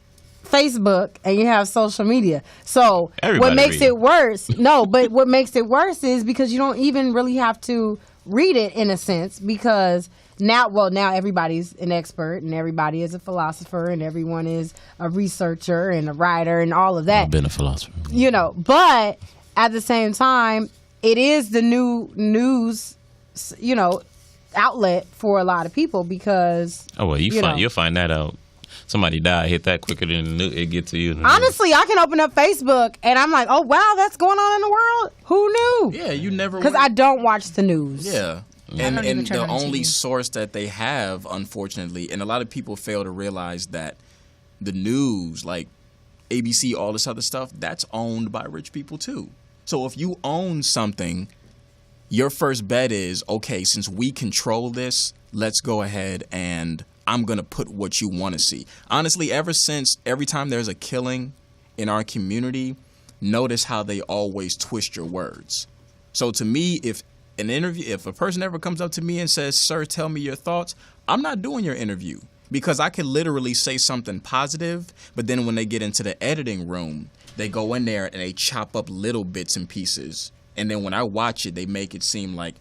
Facebook and you have social media. So what makes it worse? No, but what makes it worse is because you don't even really have to read it in a sense, because now everybody's an expert and everybody is a philosopher and everyone is a researcher and a writer and all of that. I've been a philosopher. You know, but at the same time, it is the new news, you know, outlet for a lot of people because you'll find that out. Somebody died, hit that quicker than it get to you. Honestly, I can open up Facebook and I'm like, oh, wow, that's going on in the world? Who knew? Yeah, you never... Because I don't watch the news. Yeah. And the only source that they have, unfortunately, and a lot of people fail to realize that the news, like ABC, all this other stuff, that's owned by rich people too. So if you own something, your first bet is, okay, since we control this, let's go ahead and I'm going to put what you want to see. Honestly, every time there's a killing in our community, notice how they always twist your words. So to me, if a person ever comes up to me and says, sir, tell me your thoughts, I'm not doing your interview, because I could literally say something positive, but then when they get into the editing room, they go in there and they chop up little bits and pieces. And then when I watch it, they make it seem like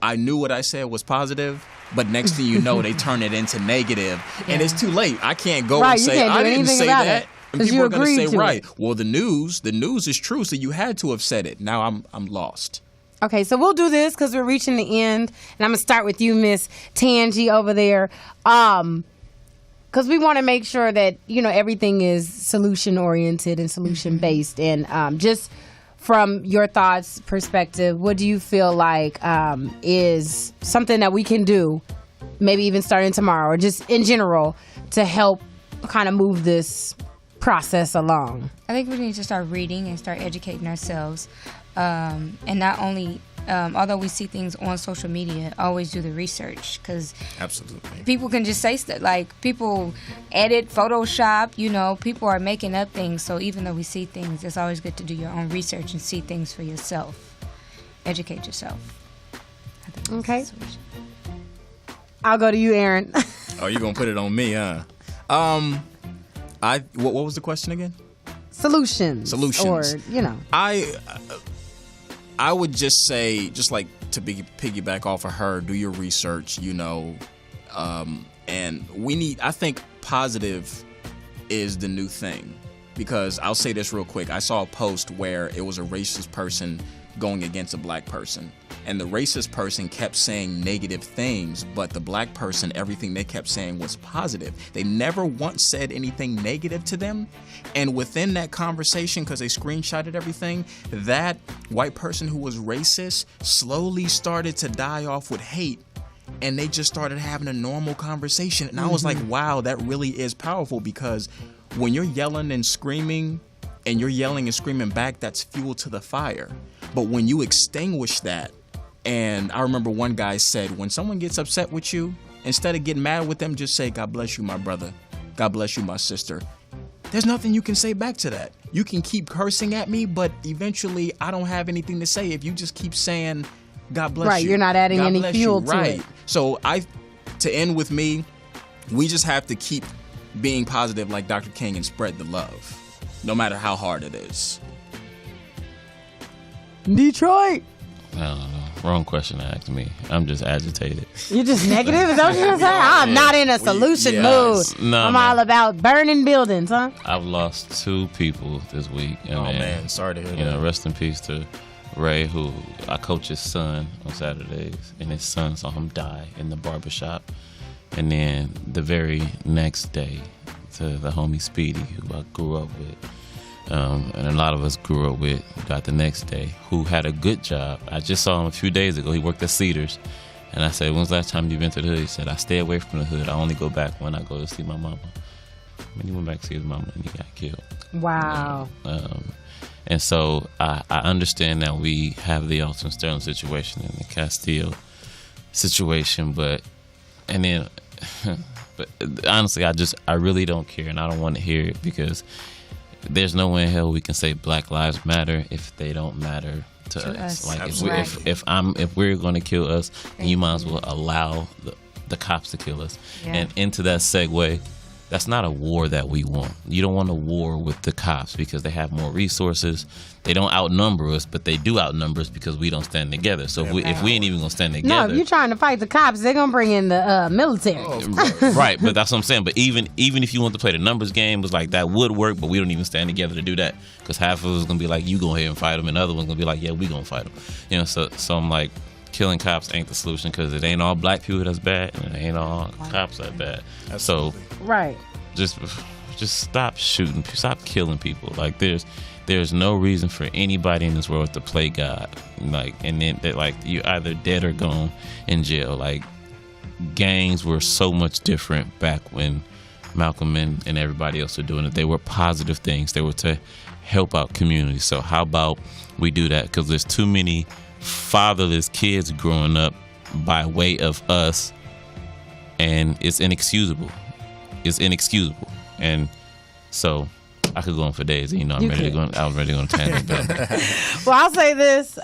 I knew what I said was positive, but next thing you know, they turn it into negative, and it's too late. I can't go and say, I didn't say that. And people are going to say, right, well, the news is true, so you had to have said it. Now I'm lost. Okay, so we'll do this because we're reaching the end, and I'm going to start with you, Miss Tangi, over there, because we want to make sure that, you know, everything is solution-oriented and solution-based, and just from your thoughts perspective, what do you feel like is something that we can do, maybe even starting tomorrow, or just in general, to help kind of move this process along? I think we need to start reading and start educating ourselves. And not only, although we see things on social media, always do the research, because absolutely people can just say stuff, like people edit, Photoshop, you know, people are making up things. So even though we see things, it's always good to do your own research and see things for yourself. Educate yourself. Okay. I'll go to you, Aaron. Oh, you're going to put it on me, huh? What was the question again? Solutions. Or, you know. I would just say, just like to piggyback off of her, do your research, you know, And I think positive is the new thing, because I'll say this real quick. I saw a post where it was a racist person going against a black person, and the racist person kept saying negative things, but the black person, everything they kept saying was positive. They never once said anything negative to them. And within that conversation, because they screenshotted everything, that white person who was racist slowly started to die off with hate, and they just started having a normal conversation. And I was like, wow, that really is powerful, because when you're yelling and screaming, and you're yelling and screaming back, that's fuel to the fire. But when you extinguish that, and I remember one guy said, when someone gets upset with you, instead of getting mad with them, just say, God bless you, my brother. God bless you, my sister. There's nothing you can say back to that. You can keep cursing at me, but eventually I don't have anything to say if you just keep saying, God bless you. Right, you're not adding God any bless fuel you. to Right. it. So to end with me, we just have to keep being positive like Dr. King and spread the love, no matter how hard it is. Detroit. I don't know. Wrong question to ask me. I'm just agitated. You're just negative? Is that what you're saying? I'm not in a solution mood. No, I'm man. all about burning buildings, huh? I've lost 2 people this week. And Oh, man. Sorry to hear You that. know, rest in peace to Ray, who I coach his son on Saturdays, and his son saw him die in the barbershop. And then the very next day, to the homie Speedy, who I grew up with, and a lot of us grew up with, got the next day, who had a good job. I just saw him a few days ago. He worked at Cedars. And I said, when's the last time you've been to the hood? He said, I stay away from the hood. I only go back when I go to see my mama. When he went back to see his mama, and he got killed. Wow. And so I understand that we have the Alton Sterling situation and the Castillo situation, but honestly, I really don't care, and I don't want to hear it, because there's no way in hell we can say Black Lives Matter if they don't matter to us. Like if we're going to kill us, then you might as well allow the cops to kill us. Yeah. And into that segue, that's not a war that we want. You don't want a war with the cops because they have more resources. They don't outnumber us, but they do outnumber us because we don't stand together. So if we ain't even gonna stand No, together, if you're trying to fight the cops, they're going to bring in the military. right? But that's what I'm saying. But even if you want to play the numbers game, it's like that would work, but we don't even stand together to do that, because half of us is gonna be like, you go ahead and fight them, and the other one's gonna be like, yeah, we gonna fight them. You know, so I'm like, killing cops ain't the solution, because it ain't all black people that's bad, and it ain't all cops that bad. So Right. just stop shooting, stop killing people. Like there's no reason for anybody in this world to play God. Like, and then like you're either dead or gone in jail. Like, gangs were so much different back when Malcolm and everybody else were doing it. They were positive things. They were to help out communities. So how about we do that? Because there's too many fatherless kids growing up by way of us, and it's inexcusable. It's inexcusable. And so I could go on for days. You know, I was ready to go on a tangent. But Well, I'll say this.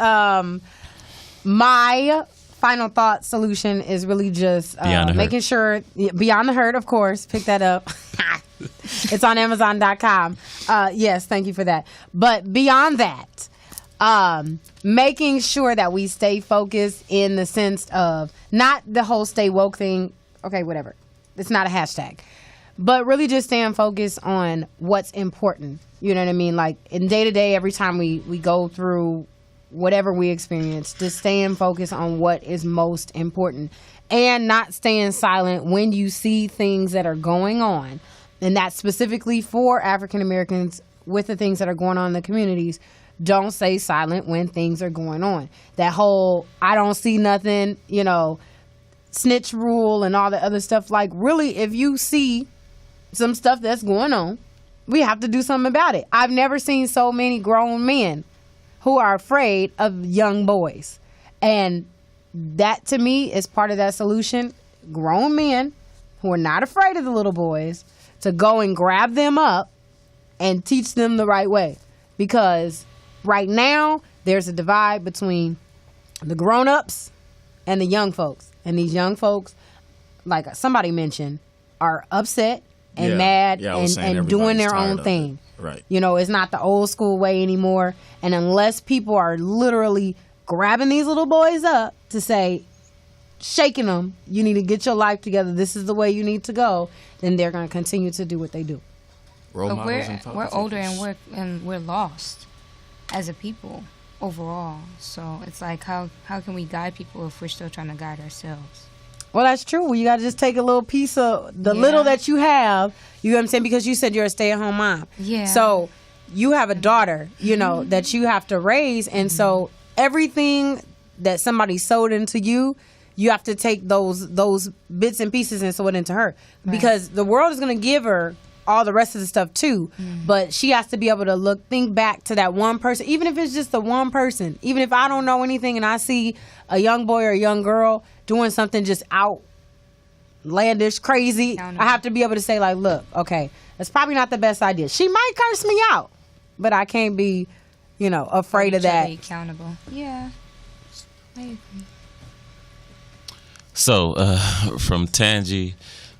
My final thought solution is really just Beyond the Hurt. making sure, Beyond the Hurt, of course, pick that up. It's on Amazon.com. Yes, thank you for that. But beyond that, making sure that we stay focused in the sense of not the whole stay woke thing. Okay, whatever. It's not a hashtag. But really just staying focused on what's important. You know what I mean? Like in day to day, every time we go through whatever we experience, just staying focused on what is most important and not staying silent when you see things that are going on. And that's specifically for African Americans with the things that are going on in the communities. Don't stay silent when things are going on. That whole, I don't see nothing, snitch rule and all the other stuff. Like, really, if you see some stuff that's going on, we have to do something about it. I've never seen so many grown men who are afraid of young boys. And that, to me, is part of that solution. Grown men who are not afraid of the little boys to go and grab them up and teach them the right way. Because right now, there's a divide between the grown-ups and the young folks. And these young folks, like somebody mentioned, are upset and mad and doing their own thing. Right. It's not the old school way anymore. And unless people are literally grabbing these little boys up to say, shaking them, you need to get your life together, this is the way you need to go, then they're going to continue to do what they do. Role But models and we're father older figures. and we're lost as a people overall. So it's like how can we guide people if we're still trying to guide ourselves? Well, that's true. You got to just take a little piece of the little that you have. You know what I'm saying? Because you said you're a stay-at-home mom. Yeah. So you have a daughter, you know, that you have to raise. And so everything that somebody sold into you, you have to take those bits and pieces and sew it into her. Because the world is going to give her all the rest of the stuff too. But she has to be able to think back to that one person, even if it's just the one person. Even if I don't know anything and I see a young boy or a young girl doing something just outlandish, crazy, I have to be able to say, like, look, okay, that's probably not the best idea. She might curse me out, but I can't be, afraid of that. Be accountable. Yeah. I agree. So, from Tangi,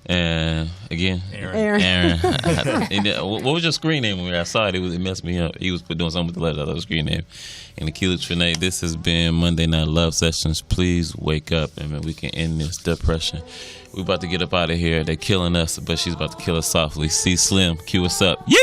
and again, Aaron. What was your screen name when I saw it? It messed me up. He was doing something with the letters. I thought screen name. And Akilah Trinae, this has been Monday Night Love Sessions. Please wake up and we can end this depression. We're about to get up out of here. They're killing us, but she's about to kill us softly. C Slim, cue us up. Yeah!